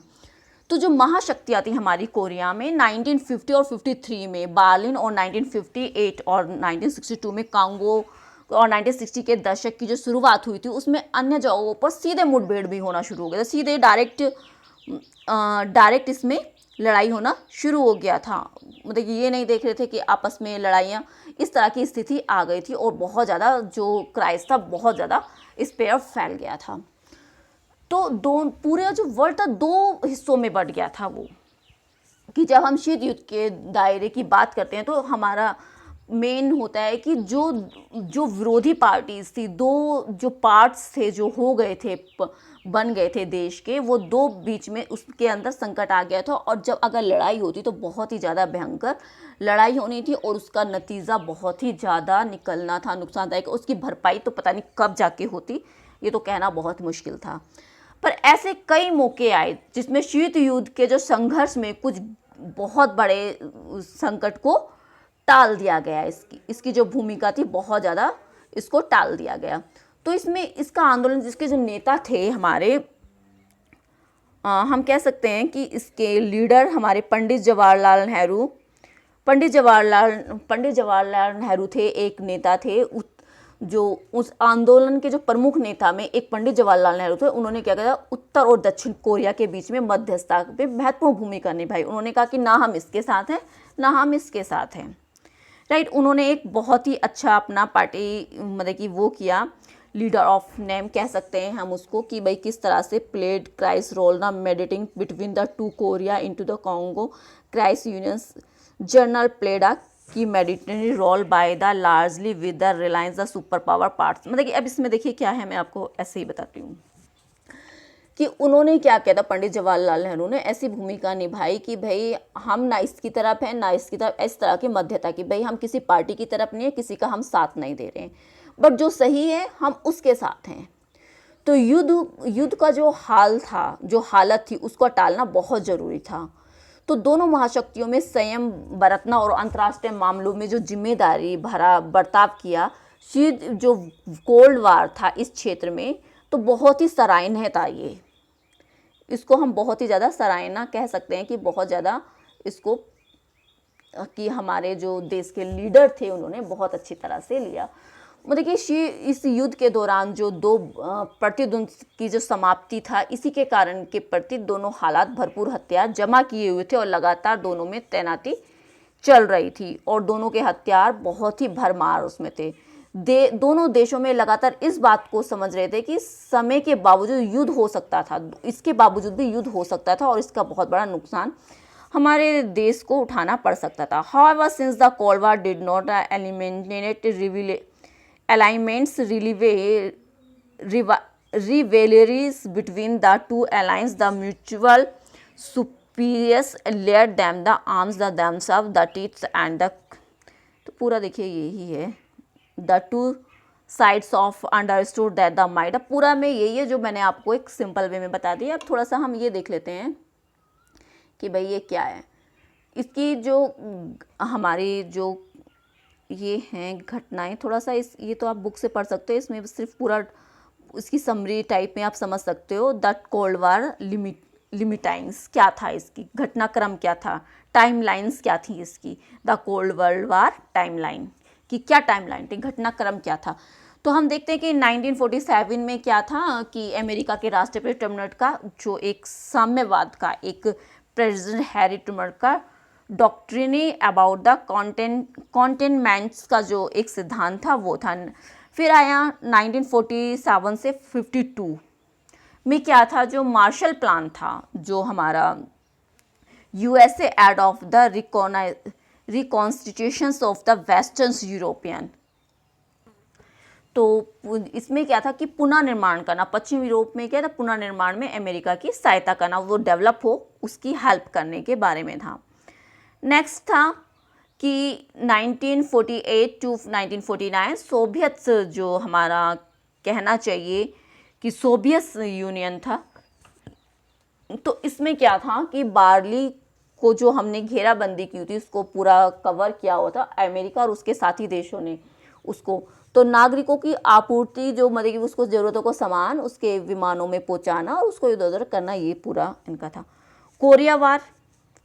तो जो महाशक्तियाँ थी हमारी कोरिया में 1950 और 53 में बार्लिन, और 1958 और 1962 में कांगो, और 1960 के दशक की जो शुरुआत हुई थी उसमें अन्य जगहों पर सीधे मुठभेड़ भी होना शुरू हो गया था, सीधे डायरेक्ट इसमें लड़ाई होना शुरू हो गया था। मतलब कि ये नहीं देख रहे थे कि आपस में लड़ाइयाँ, इस तरह की स्थिति आ गई थी, और बहुत ज़्यादा जो क्राइस था बहुत ज़्यादा इस पर फैल गया था। तो पूरे जो वर्ल्ड था दो हिस्सों में बट गया था वो, कि जब हम शीत युद्ध के दायरे की बात करते हैं तो हमारा मेन होता है कि जो विरोधी पार्टीज थी, दो जो पार्ट्स थे जो हो गए थे, बन गए थे देश के, वो दो बीच में उसके अंदर संकट आ गया था। और जब अगर लड़ाई होती तो बहुत ही ज़्यादा भयंकर लड़ाई होनी थी, और उसका नतीजा बहुत ही ज़्यादा निकलना था नुकसानदायक। उसकी भरपाई तो पता नहीं कब जाके होती, ये तो कहना बहुत मुश्किल था। पर ऐसे कई मौके आए जिसमें शीत युद्ध के जो संघर्ष में कुछ बहुत बड़े संकट को टाल दिया गया। इसकी जो भूमिका थी बहुत ज़्यादा इसको टाल दिया गया। तो इसमें इसका आंदोलन, जिसके जो नेता थे हमारे, हम कह सकते हैं कि इसके लीडर हमारे पंडित जवाहरलाल नेहरू थे, एक नेता थे। जो उस आंदोलन के जो प्रमुख नेता में एक पंडित जवाहरलाल नेहरू थे। उन्होंने क्या किया, उत्तर और दक्षिण कोरिया के बीच में मध्यस्थता पे महत्वपूर्ण भूमिका निभाई। उन्होंने कहा कि ना हम इसके साथ हैं ना हम इसके साथ हैं, राइट। उन्होंने एक बहुत ही अच्छा अपना पार्टी मतलब कि वो किया, लीडर ऑफ नेम कह सकते हैं हम उसको, कि भाई किस तरह से प्लेड क्राइस रोल ना mediating between the two Korea into the Congo crisis unions general played a key mediatory role by the largely with the reliance the super power parts. मतलब कि अब इसमें देखिए क्या है, मैं आपको ऐसे ही बताती हूँ कि उन्होंने क्या किया था। पंडित जवाहरलाल नेहरू ने ऐसी भूमिका निभाई कि भाई हम ना इसकी तरफ हैं ना इसकी तरफ, इस तरह की मध्यता की, भाई हम किसी पार्टी की तरफ नहीं है, किसी का हम साथ नहीं दे रहे हैं, बट जो सही है हम उसके साथ हैं। तो युद्ध का जो हाल था, जो हालत थी, उसको टालना बहुत ज़रूरी था। तो दोनों महाशक्तियों में संयम बरतना और अंतर्राष्ट्रीय मामलों में जो जिम्मेदारी भरा बर्ताव किया, शीत जो कोल्ड वार था इस क्षेत्र में, तो बहुत ही सराहनीय था। ये इसको हम बहुत ही ज़्यादा सराहना कह सकते हैं कि बहुत ज़्यादा इसको, कि हमारे जो देश के लीडर थे उन्होंने बहुत अच्छी तरह से लिया। मतलब कि इस युद्ध के दौरान जो दो प्रतिद्वंद की जो समाप्ति था, इसी के कारण के प्रति दोनों हालात भरपूर हथियार जमा किए हुए थे और लगातार दोनों में तैनाती चल रही थी और दोनों के हथियार बहुत ही भरमार उसमें थे। दोनों देशों में लगातार इस बात को समझ रहे थे कि समय के बावजूद युद्ध हो सकता था, इसके बावजूद भी युद्ध हो सकता था और इसका बहुत बड़ा नुकसान हमारे देश को उठाना पड़ सकता था। However, since the Cold War did not eliminate alignments, rivalries between the two allies, the mutual superiors led them the arms, the themselves, the teeth and the, तो पूरा देखिए यही है, the two sides of understood that the might, अब पूरा में यही है जो मैंने आपको एक सिंपल वे में बता दिया। अब थोड़ा सा हम ये देख लेते हैं कि भाई ये क्या है। इसकी जो हमारी जो ये हैं घटनाएं, थोड़ा सा ये तो आप बुक से पढ़ सकते हो, इसमें सिर्फ पूरा इसकी समरी टाइप में आप समझ सकते हो। द कोल्ड वार लिमिटाइंस क्या था, इसकी घटनाक्रम क्या था, टाइमलाइंस क्या थी इसकी, the cold world war timeline की क्या टाइमलाइन थी, घटनाक्रम क्या था। तो हम देखते हैं कि 1947 में क्या था कि अमेरिका के राष्ट्रपति ट्रूमैन का जो एक साम्यवाद का एक प्रेसिडेंट हैरी ट्रूमैन का डॉक्ट्रिनी अबाउट द कॉन्टेनमेंट्स का जो एक सिद्धांत था वो था। फिर आया 1947 से 52 में क्या था, जो मार्शल प्लान था, जो हमारा USA aid of the reconstitutions of the western European. तो इसमें क्या था कि पुनः निर्माण करना, पश्चिम यूरोप में क्या था, पुनः निर्माण में अमेरिका की सहायता करना, वो डेवलप हो उसकी हेल्प करने के बारे में था। नेक्स्ट था कि 1948 टू 1949 सोवियत, जो हमारा कहना चाहिए कि सोवियत यूनियन था। तो इसमें क्या था कि बार्ली को जो हमने घेराबंदी की थी उसको पूरा कवर किया हुआ था अमेरिका और उसके साथी देशों ने उसको। तो नागरिकों की आपूर्ति जो मतलब कि उसको ज़रूरतों को सामान उसके विमानों में पहुंचाना और उसको इधर उधर करना, ये पूरा इनका था। कोरिया वार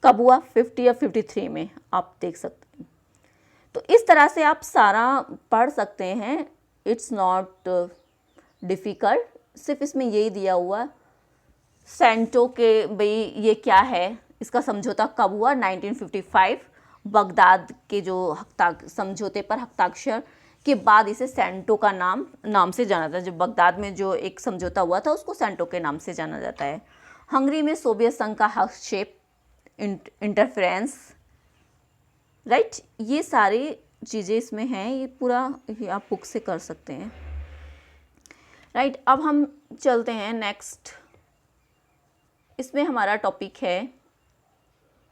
कब हुआ, 50 या 53 में, आप देख सकते हैं। तो इस तरह से आप सारा पढ़ सकते हैं, इट्स नॉट डिफ़िकल्ट, सिर्फ इसमें यही दिया हुआ सेंटो के भाई ये क्या है, इसका समझौता कब हुआ, 1955 बगदाद के जो समझौते पर हस्ताक्षर के बाद इसे सेंटो का नाम से जाना जाता है। जो बगदाद में जो एक समझौता हुआ था उसको सेंटो के नाम से जाना जाता है। हंगरी में सोवियत संघ का हस्तक्षेप, इंटरफेरेंस, राइट, ये सारी चीज़ें इसमें हैं, ये पूरा ये आप बुक से कर सकते हैं, राइट। अब हम चलते हैं नेक्स्ट। इसमें हमारा टॉपिक है,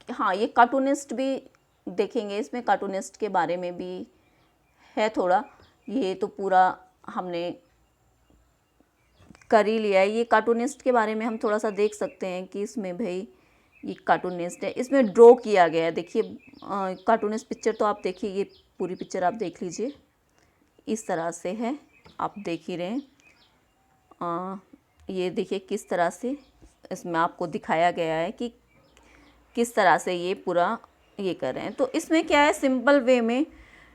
हाँ, ये कार्टूनिस्ट भी देखेंगे, इसमें कार्टूनिस्ट के बारे में भी है थोड़ा, ये तो पूरा हमने कर ही लिया है। ये कार्टूनिस्ट के बारे में हम थोड़ा सा देख सकते हैं कि इसमें भाई ये कार्टूनिस्ट है, इसमें ड्रॉ किया गया है। देखिए कार्टूनिस्ट पिक्चर तो आप देखिए, ये पूरी पिक्चर आप देख लीजिए, इस तरह से है, आप देख ही रहे हैं। ये देखिए किस तरह से इसमें आपको दिखाया गया है कि किस तरह से ये पूरा ये कर रहे हैं। तो इसमें क्या है, सिंपल वे में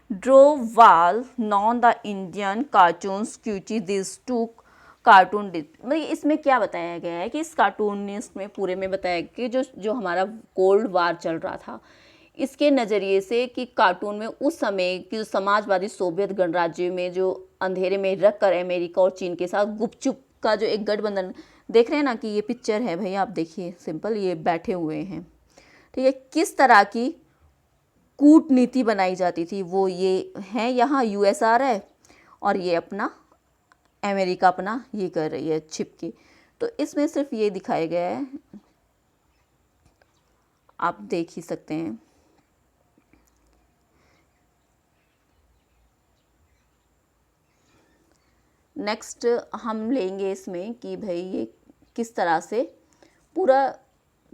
draw well known the Indian cartoons क्यूची दिस टू कार्टून, मतलब इसमें क्या बताया गया है कि इस कार्टूनिस्ट में पूरे में बताया कि जो हमारा कोल्ड वार चल रहा था इसके नज़रिए से, कि कार्टून में उस समय की जो समाजवादी सोवियत गणराज्य में जो अंधेरे में रख कर अमेरिका और चीन के साथ गुपचुप का जो एक गठबंधन देख रहे हैं ना, कि ये पिक्चर है भाई, आप देखिए सिंपल, ये बैठे हुए हैं, ठीक है, किस तरह की कूटनीति बनाई जाती थी, वो ये है, यहाँ यूएसआर है और ये अपना अमेरिका अपना ये कर रही है छिप के। तो इसमें सिर्फ ये दिखाया गया है, आप देख ही सकते हैं। नेक्स्ट हम लेंगे इसमें कि भाई ये किस तरह से पूरा,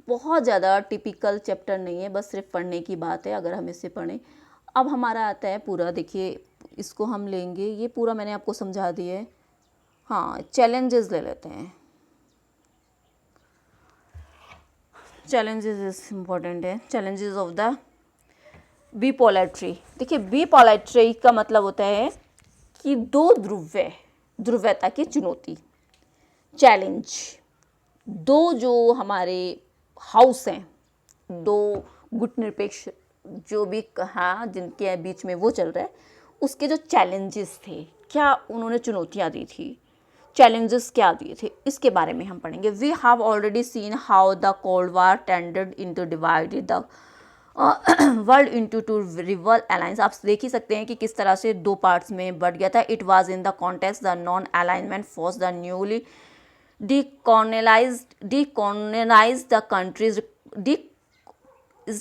बहुत ज़्यादा टिपिकल चैप्टर नहीं है, बस सिर्फ पढ़ने की बात है अगर हम इसे पढ़ें। अब हमारा आता है पूरा, देखिए इसको हम लेंगे, ये पूरा मैंने आपको समझा दिया है। हाँ, चैलेंजेस ले लेते हैं, चैलेंजेस इम्पोर्टेंट है। चैलेंजेस ऑफ द बिपोलैरिटी, देखिए बिपोलैरिटी का मतलब होता है कि दो ध्रुवता की चुनौती, चैलेंज। दो जो हमारे हाउस हैं, दो गुट निरपेक्ष जो भी कहा जिनके बीच में वो चल रहा है, उसके जो चैलेंजेस थे, क्या उन्होंने चुनौतियाँ दी थी, चैलेंजेस क्या दिए थे, इसके बारे में हम पढ़ेंगे। We have already seen how the Cold War tended into divided the world into two rival alliance. आप देख ही सकते हैं कि किस तरह से दो पार्ट्स में बढ़ गया था। It was in the context the non alignment force the newly decolonized the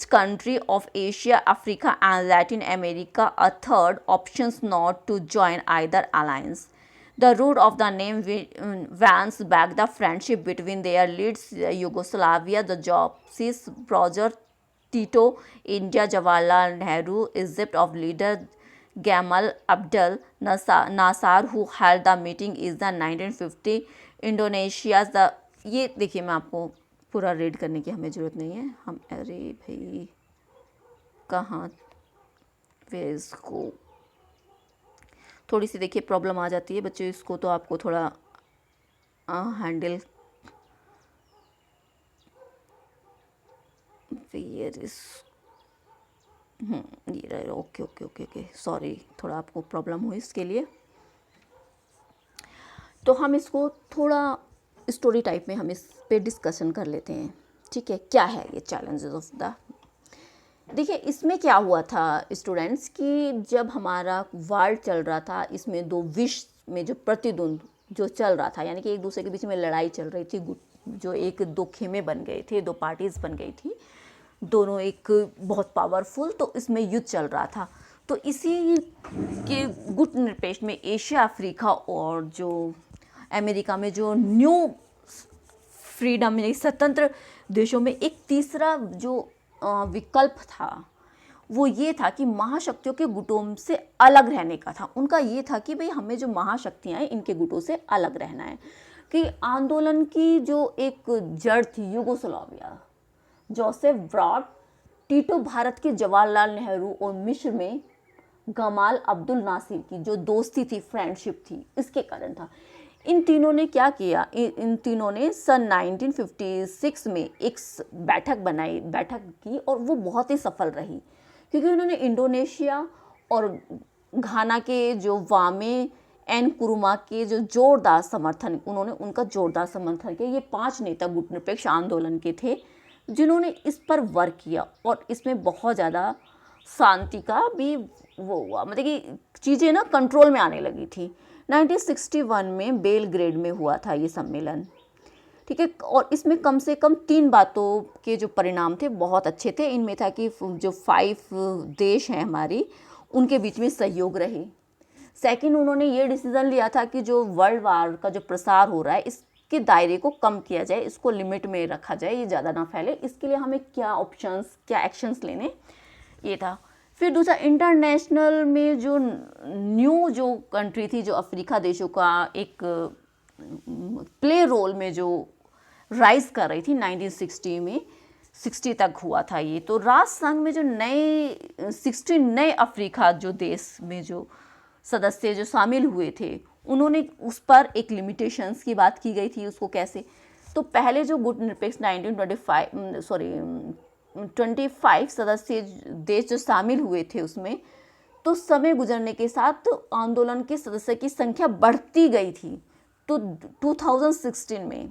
country of Asia, Africa and Latin America, a third options not to join either alliance. The root of the name wants back the friendship between their leads Yugoslavia, the Josip Broz Tito, India, Jawaharlal Nehru, Egypt of leader Gamal Abdel Nasser, who held the meeting is the 1950 Indonesia the. ये देखिए, मैं आपको पूरा रीड करने की हमें ज़रूरत नहीं है, हम अरे भाई कहाँ वे इसको थोड़ी सी देखिए प्रॉब्लम आ जाती है बच्चों, इसको तो आपको थोड़ा हैंडल वेयर इज ये okay okay okay okay sorry, थोड़ा आपको प्रॉब्लम हुई इसके लिए। तो हम इसको थोड़ा स्टोरी टाइप में हम इस पे डिस्कशन कर लेते हैं, ठीक है। क्या है ये चैलेंजेस ऑफ द, देखिए इसमें क्या हुआ था स्टूडेंट्स कि जब हमारा वार चल रहा था, इसमें दो विश्व में जो प्रतिद्वंद जो चल रहा था, यानी कि एक दूसरे के बीच में लड़ाई चल रही थी, जो एक दो खेमे बन गए थे, दो पार्टीज बन गई थी, दोनों एक बहुत पावरफुल, तो इसमें युद्ध चल रहा था। तो इसी के गुट निरपेक्ष में एशिया, अफ्रीका और जो अमेरिका में जो न्यू फ्रीडम यानी स्वतंत्र देशों में एक तीसरा जो विकल्प था वो ये था कि महाशक्तियों के गुटों से अलग रहने का था। उनका ये था कि भाई हमें जो महाशक्तियाँ हैं इनके गुटों से अलग रहना है। कि आंदोलन की जो एक जड़ थी यूगोस्लाविया, जोसेफ ब्रॉज टीटो, भारत के जवाहरलाल नेहरू और मिस्र में गमाल अब्दुल नासिर की जो दोस्ती थी, फ्रेंडशिप थी, इसके कारण था। इन तीनों ने क्या किया, इन तीनों ने सन 1956 में एक बैठक की और वो बहुत ही सफल रही, क्योंकि उन्होंने इंडोनेशिया और घाना के जो वामे एन कुरुमा के जो जोरदार समर्थन, उन्होंने उनका जोरदार समर्थन किया। ये 5 नेता गुट निरपेक्ष आंदोलन के थे जिन्होंने इस पर वर्क किया और इसमें बहुत ज़्यादा शांति का भी वो हुआ, मतलब कि चीज़ें ना कंट्रोल में आने लगी थी। 1961 में बेलग्रेड में हुआ था ये सम्मेलन, ठीक है। और इसमें कम से कम 3 बातों के जो परिणाम थे बहुत अच्छे थे। इनमें था कि जो 5 देश हैं हमारी, उनके बीच में सहयोग रहे। सेकंड, उन्होंने ये डिसीज़न लिया था कि जो वर्ल्ड वार का जो प्रसार हो रहा है इसके दायरे को कम किया जाए, इसको लिमिट में रखा जाए, ये ज़्यादा ना फैले। इसके लिए हमें क्या ऑप्शंस, क्या एक्शंस लेने, ये था। फिर दूसरा, इंटरनेशनल में जो न्यू जो कंट्री थी, जो अफ्रीका देशों का एक प्ले रोल में जो राइज कर रही थी 1960 में, 60 तक हुआ था ये। तो राष्ट्र संघ में जो नए 60 नए अफ्रीका जो देश में जो सदस्य जो शामिल हुए थे, उन्होंने उस पर एक लिमिटेशंस की बात की गई थी। उसको कैसे, तो पहले जो गुट निरपेक्ष 25 सदस्य देश जो शामिल हुए थे उसमें, तो समय गुजरने के साथ आंदोलन के सदस्य की संख्या बढ़ती गई थी। तो 2016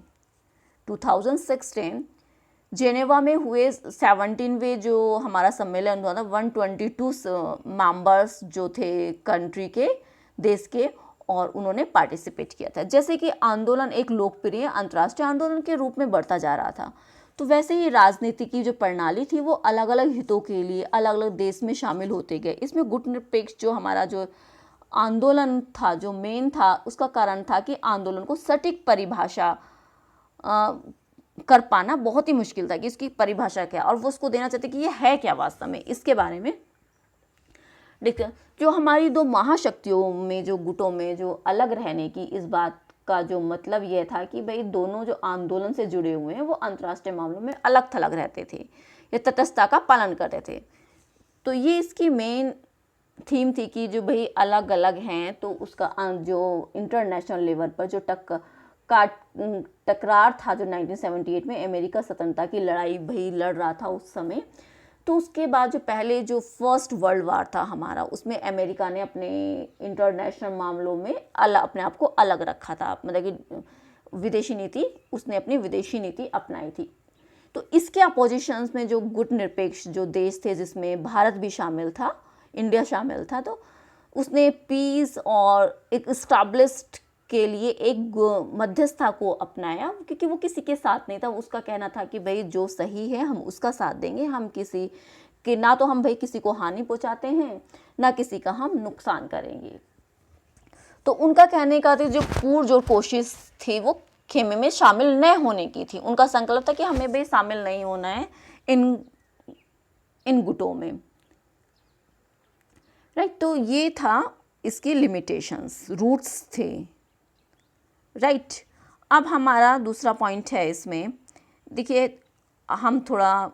जेनेवा में हुए 17वें जो हमारा सम्मेलन हुआ था, 122 मेंबर्स जो थे कंट्री के, देश के, और उन्होंने पार्टिसिपेट किया था। जैसे कि आंदोलन एक लोकप्रिय अंतर्राष्ट्रीय आंदोलन के रूप में बढ़ता जा रहा था, तो वैसे ही राजनीति की जो प्रणाली थी वो अलग अलग हितों के लिए अलग अलग देश में शामिल होते गए। इसमें गुट निरपेक्ष जो हमारा जो आंदोलन था, जो मेन था, उसका कारण था कि आंदोलन को सटीक परिभाषा कर पाना बहुत ही मुश्किल था कि इसकी परिभाषा क्या, और वो उसको देना चाहते कि ये है क्या वास्तव में। इसके बारे में देखिए, जो हमारी 2 महाशक्तियों में जो गुटों में जो अलग रहने की इस बात का जो मतलब यह था कि भाई दोनों जो आंदोलन से जुड़े हुए हैं वो अंतर्राष्ट्रीय मामलों में अलग थलग रहते थे या तटस्थता का पालन करते थे। तो ये इसकी मेन थीम थी कि जो भाई अलग अलग हैं, तो उसका जो इंटरनेशनल लेवल पर जो टकरार था जो 1978 में अमेरिका स्वतंत्रता की लड़ाई भाई लड़ रहा था उस समय, तो उसके बाद जो पहले जो फर्स्ट वर्ल्ड वार था हमारा, उसमें अमेरिका ने अपने इंटरनेशनल मामलों में अपने आप को अलग रखा था, मतलब कि विदेशी नीति, उसने अपनी विदेशी नीति अपनाई थी। तो इसके अपोजिशंस में जो गुटनिरपेक्ष जो देश थे, जिसमें भारत भी शामिल था, इंडिया शामिल था, तो उसने पीस और एक स्टैब्लिश्ड के लिए एक मध्यस्थता को अपनाया, क्योंकि वो किसी के साथ नहीं था। उसका कहना था कि भाई जो सही है हम उसका साथ देंगे, हम किसी के ना तो हम भाई किसी को हानि पहुंचाते हैं, ना किसी का हम नुकसान करेंगे। तो उनका कहने का जो पूर्ण जो कोशिश थी वो खेमे में शामिल न होने की थी। उनका संकल्प था कि हमें भाई शामिल नहीं होना है इन गुटों में, राइट। तो ये था इसकी लिमिटेशंस, रूट्स थे, राइट। अब हमारा दूसरा पॉइंट है इसमें, देखिए हम थोड़ा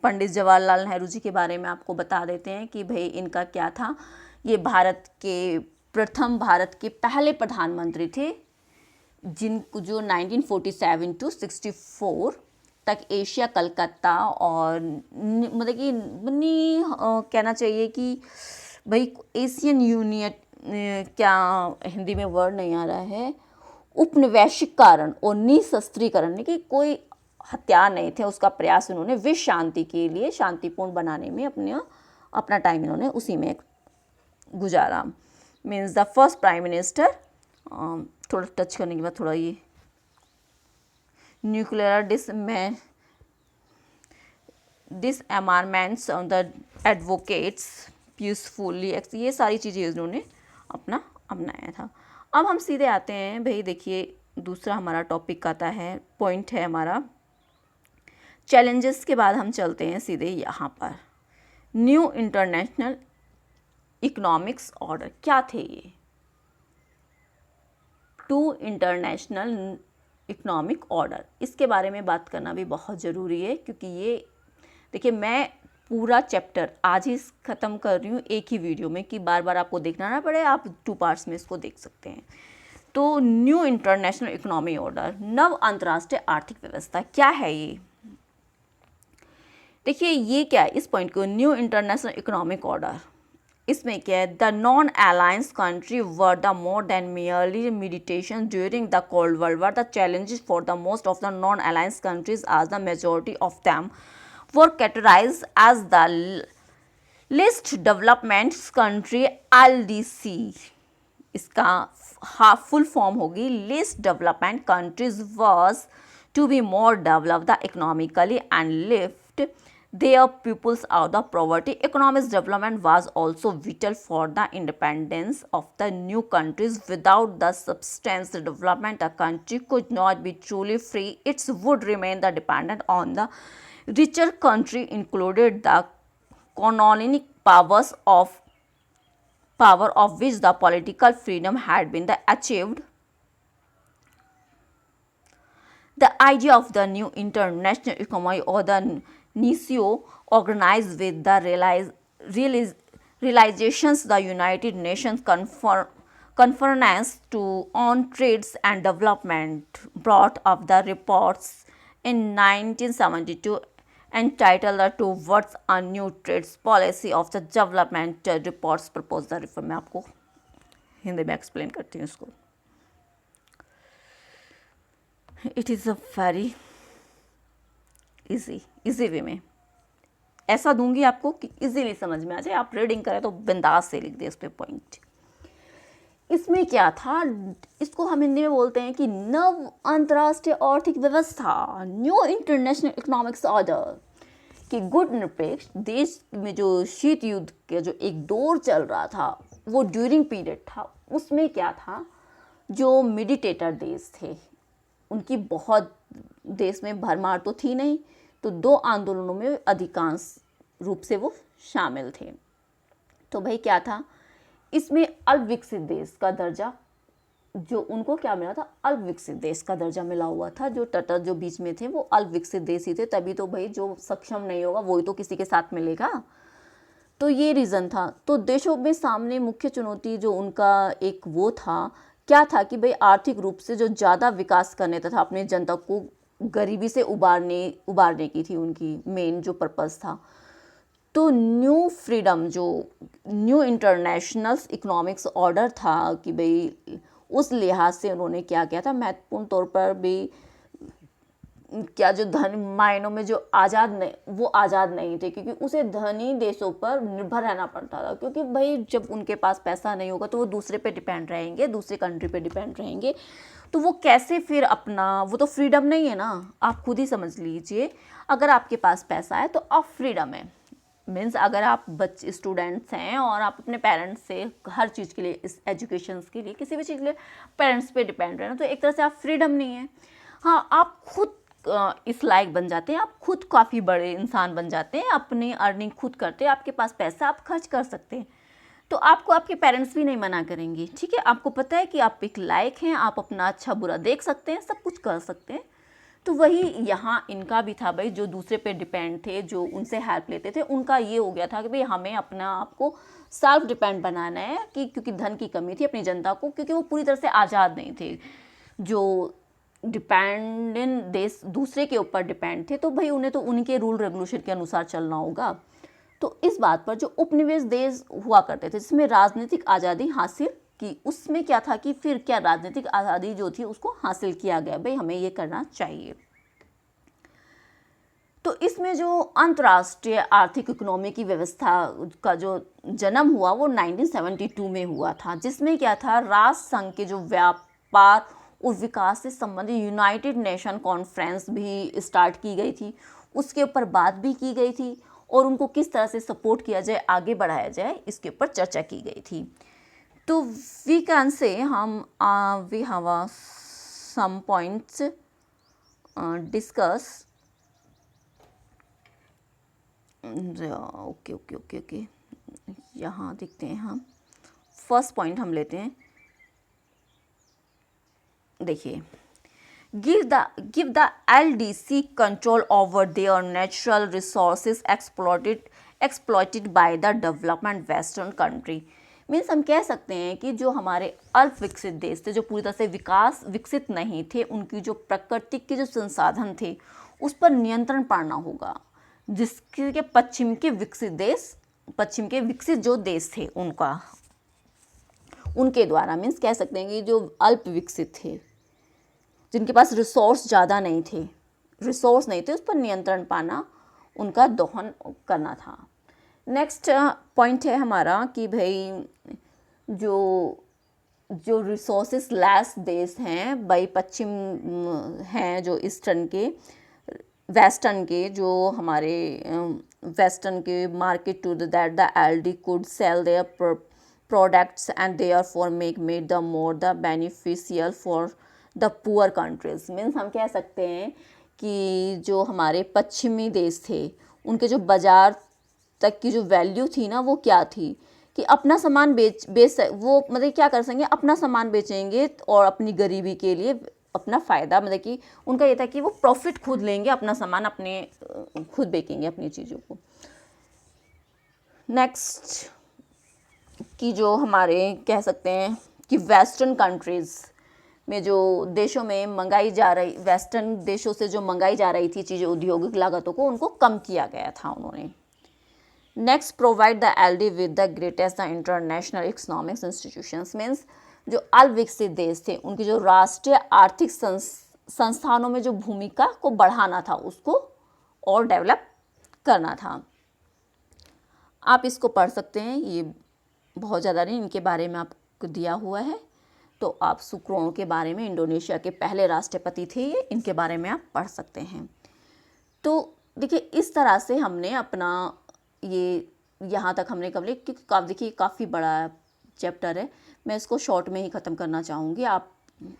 पंडित जवाहरलाल नेहरू जी के बारे में आपको बता देते हैं कि भाई इनका क्या था। ये भारत के पहले प्रधानमंत्री थे, जिनको जो 1947 टू 64 तक एशिया, कलकत्ता और मतलब कि कहना चाहिए कि भाई एशियन यूनियन, क्या हिंदी में वर्ड नहीं आ रहा है, उपनिवेशीकरण और निशस्त्रीकरण, कि कोई हथियार नहीं थे, उसका प्रयास उन्होंने विश्व शांति के लिए शांतिपूर्ण बनाने में अपना टाइम इन्होंने उसी में गुजारा। Means the first prime minister, थोड़ा टच करने के बाद थोड़ा ये nuclear disarmaments on the advocates peacefully, ये सारी चीज़ें उन्होंने अपनाया था। अब हम सीधे आते हैं, भाई देखिए दूसरा हमारा टॉपिक आता है, पॉइंट है हमारा चैलेंजेस के बाद हम चलते हैं सीधे यहाँ पर, न्यू इंटरनेशनल इकोनॉमिक्स ऑर्डर। क्या थे ये टू इंटरनेशनल इकोनॉमिक ऑर्डर? इसके बारे में बात करना भी बहुत ज़रूरी है, क्योंकि ये देखिए मैं पूरा चैप्टर आज ही ख़त्म कर रही हूँ एक ही वीडियो में, कि बार बार आपको देखना ना पड़े, आप 2 पार्ट्स में इसको देख सकते हैं। तो न्यू इंटरनेशनल इकोनॉमी ऑर्डर, नव अंतर्राष्ट्रीय आर्थिक व्यवस्था, क्या है ये? देखिए ये क्या है, इस पॉइंट को न्यू इंटरनेशनल इकोनॉमिक ऑर्डर, इसमें क्या है, the non alliance country were the more than merely meditation during the cold world war, the challenges for the most of the non alliance countries as the majority of them were categorized as the least development country LDC। इसका फुल फॉर्म होगी least development countries was to be more developed economically and lift their peoples out of poverty. Economic development was also vital for the independence of the new countries. Without the substantial development, a country could not be truly free. It would remain the dependent on the richer country, included the colonial power of which the political freedom had been achieved. The idea of the new international economy, or the NICO, organized with the realizations the United Nations Conference on Trades and Development brought up the reports in 1972 entitled the Towards a New Trades Policy of the Development Reports Proposed the Reform। मैं आपको हिंदी में एक्सप्लेन करती हूँ इसको। It is a very easy way में ऐसा दूंगी आपको कि इजीली समझ में आ जाए, आप रीडिंग करें तो बिंदास से लिख दे उस पर पॉइंट। इसमें क्या था, इसको हम हिंदी में बोलते हैं कि नव अंतर्राष्ट्रीय आर्थिक व्यवस्था, न्यू इंटरनेशनल इकोनॉमिक्स ऑर्डर, कि गुटनिरपेक्ष देश में जो शीत युद्ध के जो एक दौर चल रहा था, वो ड्यूरिंग पीरियड था। उसमें क्या था, जो मेडिटेटर देश थे उनकी बहुत देश में भरमार तो थी नहीं, तो 2 आंदोलनों में अधिकांश रूप से वो शामिल थे। तो भाई क्या था, इसमें अल्प विकसित देश का दर्जा, जो उनको क्या मिला था, अल्प विकसित देश का दर्जा मिला हुआ था। जो तटस्थ जो बीच में थे वो अल्प विकसित देश ही थे, तभी तो भाई जो सक्षम नहीं होगा वही तो किसी के साथ मिलेगा। तो ये रीज़न था। तो देशों में सामने मुख्य चुनौती जो उनका एक वो था, क्या था कि भाई आर्थिक रूप से जो ज़्यादा विकास करने तथा अपने जनता को गरीबी से उबारने की थी उनकी मेन जो पर्पस था। तो न्यू फ्रीडम जो न्यू इंटरनेशनल इकोनॉमिक्स ऑर्डर था कि भाई उस लिहाज से उन्होंने क्या किया था, महत्वपूर्ण तौर पर भी क्या जो धन मायनों में जो आज़ाद नहीं, वो आज़ाद नहीं थे, क्योंकि उसे धनी देशों पर निर्भर रहना पड़ता था, क्योंकि भाई जब उनके पास पैसा नहीं होगा तो वो दूसरे पे डिपेंड रहेंगे, दूसरे कंट्री पे डिपेंड रहेंगे, तो वो कैसे फिर अपना, वो तो फ्रीडम नहीं है ना, आप खुद ही समझ लीजिए। अगर आपके पास पैसा है तो आप फ्रीडम है, मीन्स अगर आप बच्चे स्टूडेंट्स हैं और आप अपने पेरेंट्स से हर चीज़ के लिए, इस एजुकेशन के लिए, किसी भी चीज़ के लिए पेरेंट्स पे डिपेंड रहना, तो एक तरह से आप फ्रीडम नहीं है। हाँ, आप खुद इस लायक बन जाते हैं, आप खुद काफ़ी बड़े इंसान बन जाते हैं, अपनी अर्निंग खुद करते हैं, आपके पास पैसा, आप खर्च कर सकते हैं, तो आपको आपके पेरेंट्स भी नहीं मना करेंगे, ठीक है। आपको पता है कि आप एक लायक हैं, आप अपना अच्छा बुरा देख सकते हैं, सब कुछ कर सकते हैं। तो वही यहाँ इनका भी था भाई, जो दूसरे पे डिपेंड थे, जो उनसे हेल्प लेते थे, उनका ये हो गया था कि भाई हमें अपना आपको सेल्फ डिपेंड बनाना है, कि क्योंकि धन की कमी थी अपनी जनता को, क्योंकि वो पूरी तरह से आज़ाद नहीं थे, जो डिपेंडेंट देश दूसरे के ऊपर डिपेंड थे, तो भाई उन्हें तो उनके रूल रेगुलेशन के अनुसार चलना होगा। तो इस बात पर जो उपनिवेश देश हुआ करते थे जिसमें राजनीतिक आज़ादी हासिल की, उसमें क्या था कि फिर क्या राजनीतिक आज़ादी जो थी उसको हासिल किया गया, भाई हमें ये करना चाहिए। तो इसमें जो अंतर्राष्ट्रीय आर्थिक इकोनॉमी की व्यवस्था का जो जन्म हुआ वो 1972 में हुआ था, जिसमें क्या था, राष्ट्र संघ के जो व्यापार और विकास से संबंधित यूनाइटेड नेशन कॉन्फ्रेंस भी स्टार्ट की गई थी, उसके ऊपर बात भी की गई थी, और उनको किस तरह से सपोर्ट किया जाए, आगे बढ़ाया जाए, इसके ऊपर चर्चा की गई थी। तो वी कैन से हम we have some points discuss. Okay okay okay okay, यहाँ देखते हैं हम, फर्स्ट पॉइंट हम लेते हैं, देखिए, give the LDC control over their natural resources exploited by the development western country। Means हम कह सकते हैं कि जो हमारे अल्प विकसित देश थे, जो पूरी तरह से विकसित नहीं थे, उनकी जो प्रकृति के जो संसाधन थे उस पर नियंत्रण पाना होगा, जिसके पश्चिम के विकसित जो देश थे उनके द्वारा, मीन्स कह सकते हैं कि जो अल्प विकसित थे, जिनके पास रिसोर्स ज़्यादा नहीं थे, उस पर नियंत्रण पाना, उनका दोहन करना था। नेक्स्ट पॉइंट है हमारा कि भाई जो रिसोर्सेस लेस देश हैं, भाई पश्चिम हैं जो वेस्टर्न के जो हमारे वेस्टर्न के market to that the LD could sell their products and therefore made the more the beneficial for the poor countries. Means हम कह सकते हैं कि जो हमारे पश्चिमी देश थे, उनके जो बाज़ार तक की जो वैल्यू थी ना, वो क्या थी कि अपना सामान बेच वो मतलब क्या कर सकेंगे, अपना सामान बेचेंगे और अपनी गरीबी के लिए अपना फ़ायदा, मतलब कि उनका ये था कि वो प्रॉफिट खुद लेंगे, अपना सामान अपने खुद बेचेंगे अपनी चीज़ों को। नेक्स्ट कि जो हमारे कह सकते हैं कि वेस्टर्न कंट्रीज़ में जो देशों में मंगाई जा रही, वेस्टर्न देशों से जो मंगाई जा रही थी चीज़ें, औद्योगिक लागतों को उनको कम किया गया था उन्होंने। Next, provide the LD with the greatest international economics institutions. Means जो अल्प विकसित देश थे, उनकी जो राष्ट्रीय आर्थिक संस्थानों में जो भूमिका को बढ़ाना था, उसको और डेवलप करना था। आप इसको पढ़ सकते हैं, ये बहुत ज़्यादा नहीं, इनके बारे में आपको दिया हुआ है, तो आप सुक्रोनो के बारे में, इंडोनेशिया के पहले राष्ट्रपति थे ये, इनके बारे में आप पढ़ सकते हैं। तो देखिए, इस तरह से हमने अपना ये यहाँ तक हमने कंप्लीट, क्योंकि देखिए काफ़ी बड़ा चैप्टर है, मैं इसको शॉर्ट में ही ख़त्म करना चाहूँगी, आप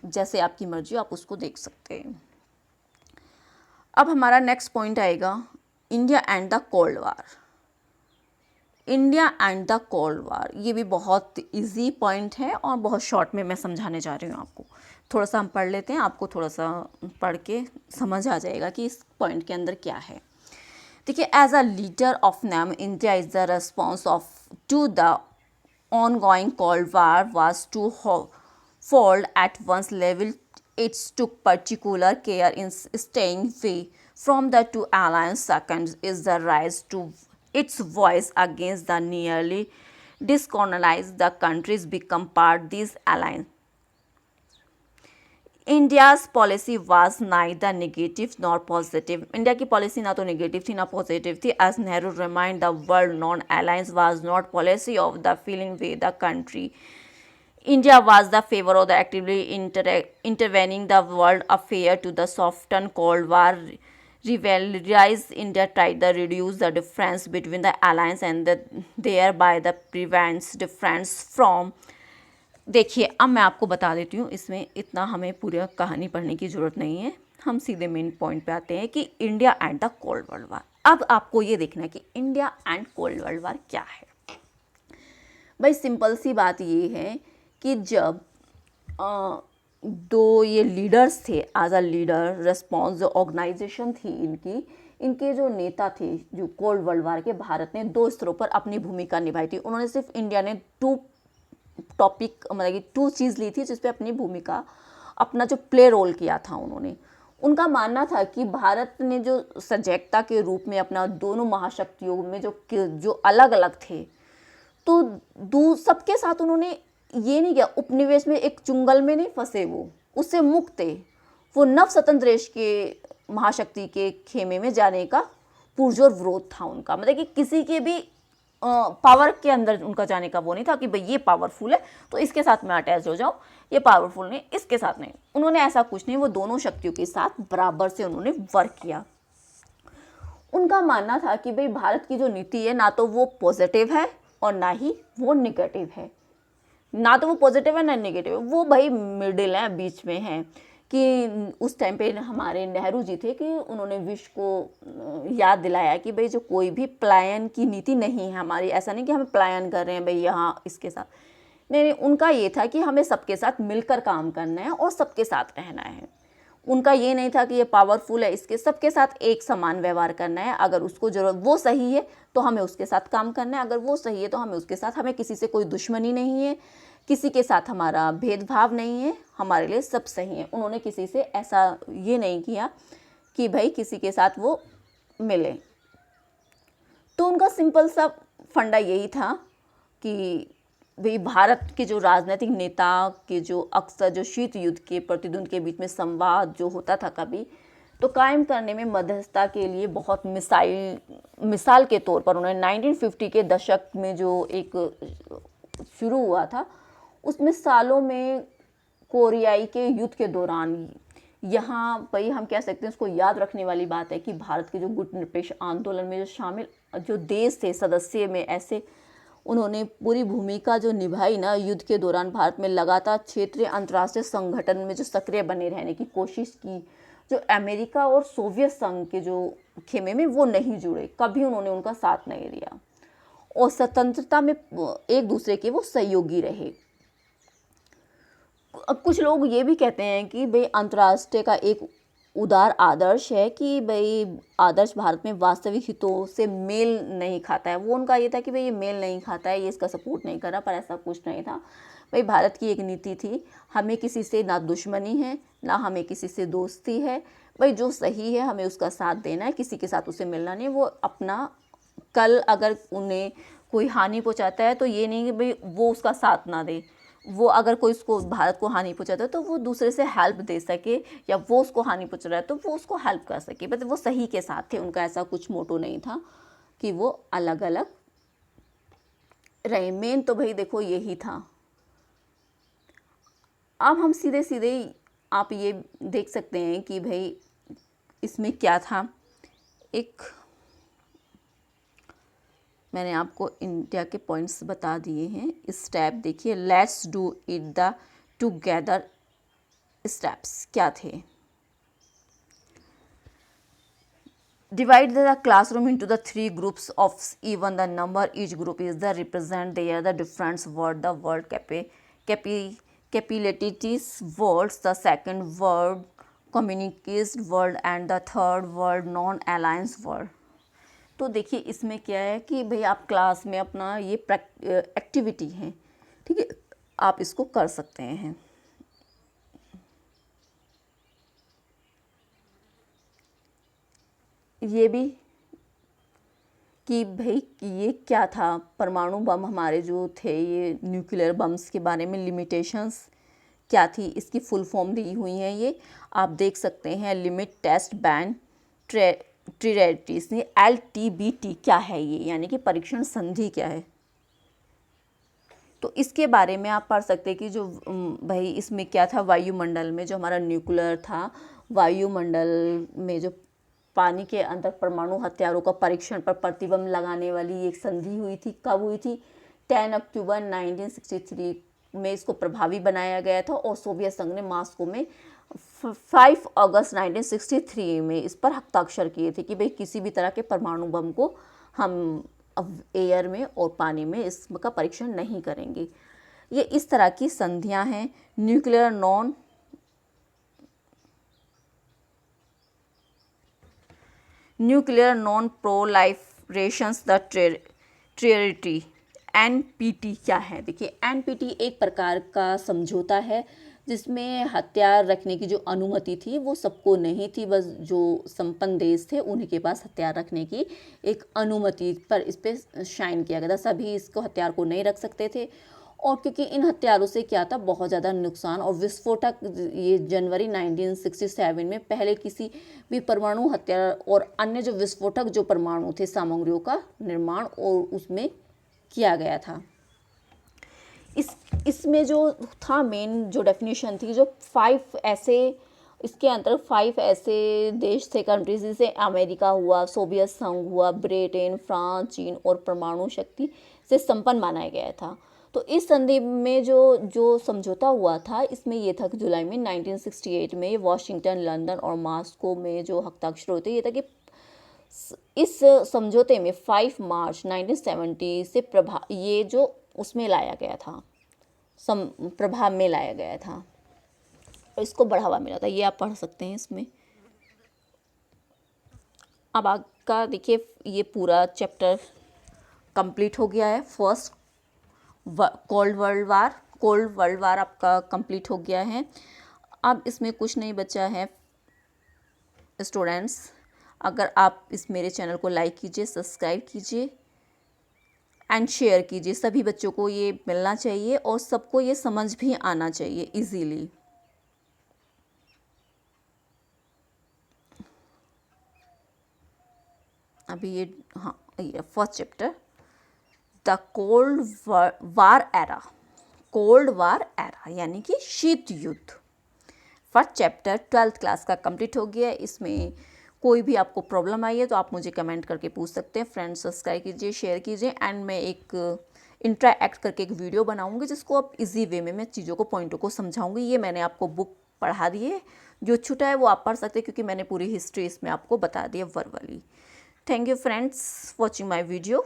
जैसे आपकी मर्जी आप उसको देख सकते हैं। अब हमारा नेक्स्ट पॉइंट आएगा, India and the Cold war. India and the Cold वार, ये भी बहुत इजी पॉइंट है और बहुत शॉर्ट में मैं समझाने जा रही हूँ आपको। थोड़ा सा हम पढ़ लेते हैं, आपको थोड़ा सा पढ़ के समझ आ जाएगा कि इस पॉइंट के अंदर क्या है। देखिए, as a leader of name, India is the response to the ongoing Cold War was to fold at once level. It took particular care in staying free from the two alliances. Second is the rise to its voice against the nearly discolonized the countries become part these alliance. India's policy was neither negative nor positive. India की पॉलिसी ना तो नेगेटिव थी ना पॉजिटिव थी. As Nehru remind the world non alliance was not policy of the feeling way the country. India was the favor of the actively intervening the world affair to the soften Cold War rivalries. India tried to reduce the difference between the alliance and thereby the prevents difference from. देखिए अब मैं आपको बता देती हूँ, इसमें इतना हमें पूरी कहानी पढ़ने की ज़रूरत नहीं है, हम सीधे मेन पॉइंट पे आते हैं कि India and the cold world वार. अब आपको ये देखना है कि इंडिया एंड कोल्ड वर्ल्ड वार क्या है. भाई सिंपल सी बात ये है कि जब दो ये लीडर्स थे, एज अ लीडर रिस्पॉन्स जो ऑर्गेनाइजेशन थी इनके जो नेता थे, जो कोल्ड वर्ल्ड वार के, भारत ने दो स्तरों पर अपनी भूमिका निभाई थी. उन्होंने सिर्फ, इंडिया ने टू टॉपिक मतलब कि टू चीज़ ली थी जिस पे अपनी भूमिका, अपना जो प्ले रोल किया था उन्होंने. उनका मानना था कि भारत ने जो सजगता के रूप में अपना दोनों महाशक्तियों में जो अलग अलग थे, तो सबके साथ उन्होंने ये नहीं किया, उपनिवेश में एक चुंगल में नहीं फंसे, वो उससे मुक्त थे. वो नव स्वतंत्र देश के महाशक्ति के खेमे में जाने का पुरजोर विरोध था उनका. मतलब कि किसी के भी पावर के अंदर उनका जाने का वो नहीं था कि भाई ये पावरफुल है तो इसके साथ मैं अटैच हो जाऊँ, ये पावरफुल नहीं इसके साथ नहीं. उन्होंने ऐसा कुछ नहीं, वो दोनों शक्तियों के साथ बराबर से उन्होंने वर्क किया. उनका मानना था कि भाई भारत की जो नीति है ना तो वो पॉजिटिव है और ना ही वो निगेटिव है, ना तो वो पॉजिटिव है ना नेगेटिव है, वो भाई मिडिल है, बीच में है. कि उस टाइम पे हमारे नेहरू जी थे कि उन्होंने विश्व को याद दिलाया कि भाई जो कोई भी पलायन की नीति नहीं है हमारी. ऐसा नहीं कि हमें पलायन कर रहे हैं भाई यहाँ इसके साथ, नहीं, उनका ये था कि हमें सबके साथ मिलकर काम करना है और सबके साथ रहना है. उनका ये नहीं था कि ये पावरफुल है इसके, सबके साथ एक समान व्यवहार करना है. अगर उसको जरूरत, वो सही है तो हमें उसके साथ काम करना है, अगर वो सही है तो हमें उसके साथ, हमें किसी से कोई दुश्मनी नहीं है, किसी के साथ हमारा भेदभाव नहीं है, हमारे लिए सब सही है. उन्होंने किसी से ऐसा ये नहीं किया कि भाई किसी के साथ वो मिले. तो उनका सिंपल सा फंडा यही था कि भाई भारत के जो राजनीतिक नेता के जो अक्सर जो शीत युद्ध के प्रतिद्वंद के बीच में संवाद जो होता था कभी, तो कायम करने में मध्यस्थता के लिए बहुत मिसाल के तौर पर उन्होंने 1950 के दशक में जो एक शुरू हुआ था, उसमें सालों में कोरियाई के युद्ध के दौरान, यहाँ भाई हम कह सकते हैं उसको याद रखने वाली बात है कि भारत के जो गुटनिरपेक्ष आंदोलन में जो शामिल जो देश थे सदस्य में, ऐसे उन्होंने पूरी भूमिका जो निभाई ना युद्ध के दौरान, भारत में लगातार क्षेत्रीय अंतर्राष्ट्रीय संगठन में जो सक्रिय बने रहने की कोशिश की. जो अमेरिका और सोवियत संघ के जो खेमे में वो नहीं जुड़े, कभी उन्होंने उनका साथ नहीं दिया, और स्वतंत्रता में एक दूसरे के वो सहयोगी रहे. अब कुछ लोग ये भी कहते हैं कि भाई अंतर्राष्ट्रीय का एक उदार आदर्श है कि भाई आदर्श भारत में वास्तविक हितों से मेल नहीं खाता है. वो उनका ये था कि भाई ये मेल नहीं खाता है, ये इसका सपोर्ट नहीं कर रहा, पर ऐसा कुछ नहीं था. भाई भारत की एक नीति थी, हमें किसी से ना दुश्मनी है ना हमें किसी से दोस्ती है. भाई जो सही है हमें उसका साथ देना है, किसी के साथ उसे मिलना नहीं. वो अपना कल अगर उन्हें कोई हानि पहुंचाता है तो ये नहीं कि भाई वो उसका साथ ना दे, वो अगर कोई उसको भारत को हानि पहुंचाता है तो वो दूसरे से हेल्प दे सके, या वो उसको हानि पहुंचा रहा है तो वो उसको हेल्प कर सके. बट वो सही के साथ थे, उनका ऐसा कुछ मोटो नहीं था कि वो अलग अलग रहे. मेन तो भाई देखो यही था. अब हम सीधे सीधे आप ये देख सकते हैं कि भाई इसमें क्या था. एक मैंने आपको इंडिया के पॉइंट्स बता दिए हैं. स्टेप देखिए, let's do it the together. Steps क्या थे? Divide the classroom into the 3 groups of even the number. Each group is the represent their the different word. The word capabilities words, the second word communicates word, and the third word non-alliance word. तो देखिए इसमें क्या है कि भाई आप क्लास में अपना ये एक्टिविटी है, ठीक है, आप इसको कर सकते हैं. ये भी कि भाई ये क्या था, परमाणु बम हमारे जो थे, ये न्यूक्लियर बम्स के बारे में लिमिटेशंस क्या थी, इसकी फुल फॉर्म दी हुई हैं। ये आप देख सकते हैं, लिमिट टेस्ट बैन ट्रिरेटिस, LTBT क्या है ये, यानी कि परीक्षण संधि क्या है। तो इसके बारे में आप पढ़ सकते हैं कि जो भाई इसमें क्या था, वायुमंडल में जो हमारा न्यूक्लियर था, वायुमंडल में जो पानी के अंदर परमाणु हथियारों का परीक्षण पर प्रतिबंध लगाने वाली एक संधि हुई थी। कब हुई थी? 10 अक्टूबर 1963 में इसको प्रभावी बनाया गया था और सोवियत संघ ने मॉस्को में 5 अगस्त 1963 में इस पर हस्ताक्षर किए थे कि भाई किसी भी तरह के परमाणु बम को हम एयर में और पानी में इसका परीक्षण नहीं करेंगे। ये इस तरह की संधियां हैं। Nuclear non proliferations the treaty, NPT क्या है? देखिए, NPT एक प्रकार का समझौता है जिसमें हथियार रखने की जो अनुमति थी वो सबको नहीं थी, बस जो संपन्न देश थे उन्हीं के पास हथियार रखने की एक अनुमति पर इस पर शाइन किया गया था। सभी इसको हथियार को नहीं रख सकते थे, और क्योंकि इन हथियारों से क्या था, बहुत ज़्यादा नुकसान और विस्फोटक, ये जनवरी 1967 में पहले किसी भी परमाणु हथियार और अन्य जो विस्फोटक जो परमाणु थे सामग्रियों का निर्माण और उसमें किया गया था। इसमें जो था मेन जो डेफिनेशन थी, जो 5 ऐसे, इसके अंदर 5 ऐसे देश थे, कंट्रीज, जैसे अमेरिका हुआ, सोवियत संघ हुआ, ब्रिटेन, फ्रांस, चीन और परमाणु शक्ति से संपन्न माना गया था। तो इस संधि में जो समझौता हुआ था, इसमें ये था कि जुलाई में 1968 में वाशिंगटन, लंदन और मॉस्को में जो हस्ताक्षर होते, ये था कि इस समझौते में 5 मार्च 1970 से ये जो उसमें लाया गया था, प्रभाव में लाया गया था और इसको बढ़ावा मिला था। ये आप पढ़ सकते हैं इसमें। अब आपका देखिए, ये पूरा चैप्टर कंप्लीट हो गया है। फर्स्ट कोल्ड वर्ल्ड वार आपका कंप्लीट हो गया है। अब इसमें कुछ नहीं बचा है स्टूडेंट्स। अगर आप इस मेरे चैनल को लाइक कीजिए, सब्सक्राइब कीजिए एंड शेयर कीजिए। सभी बच्चों को ये मिलना चाहिए और सबको ये समझ भी आना चाहिए इजीली। अभी ये first chapter, the Cold war era यानी कि शीत युद्ध। फर्स्ट चैप्टर 12th क्लास का कंप्लीट हो गया। इसमें कोई भी आपको प्रॉब्लम आई है तो आप मुझे कमेंट करके पूछ सकते हैं। फ्रेंड्स, सब्सक्राइब कीजिए, शेयर कीजिए एंड मैं एक इंटरैक्ट करके एक वीडियो बनाऊंगी जिसको आप इजी वे में मैं चीज़ों को, पॉइंटों को समझाऊंगी। ये मैंने आपको बुक पढ़ा दी है, जो छूटा है वो आप पढ़ सकते हैं क्योंकि मैंने पूरी हिस्ट्री इसमें आपको बता दी है verbally. Thank you friends watching my video.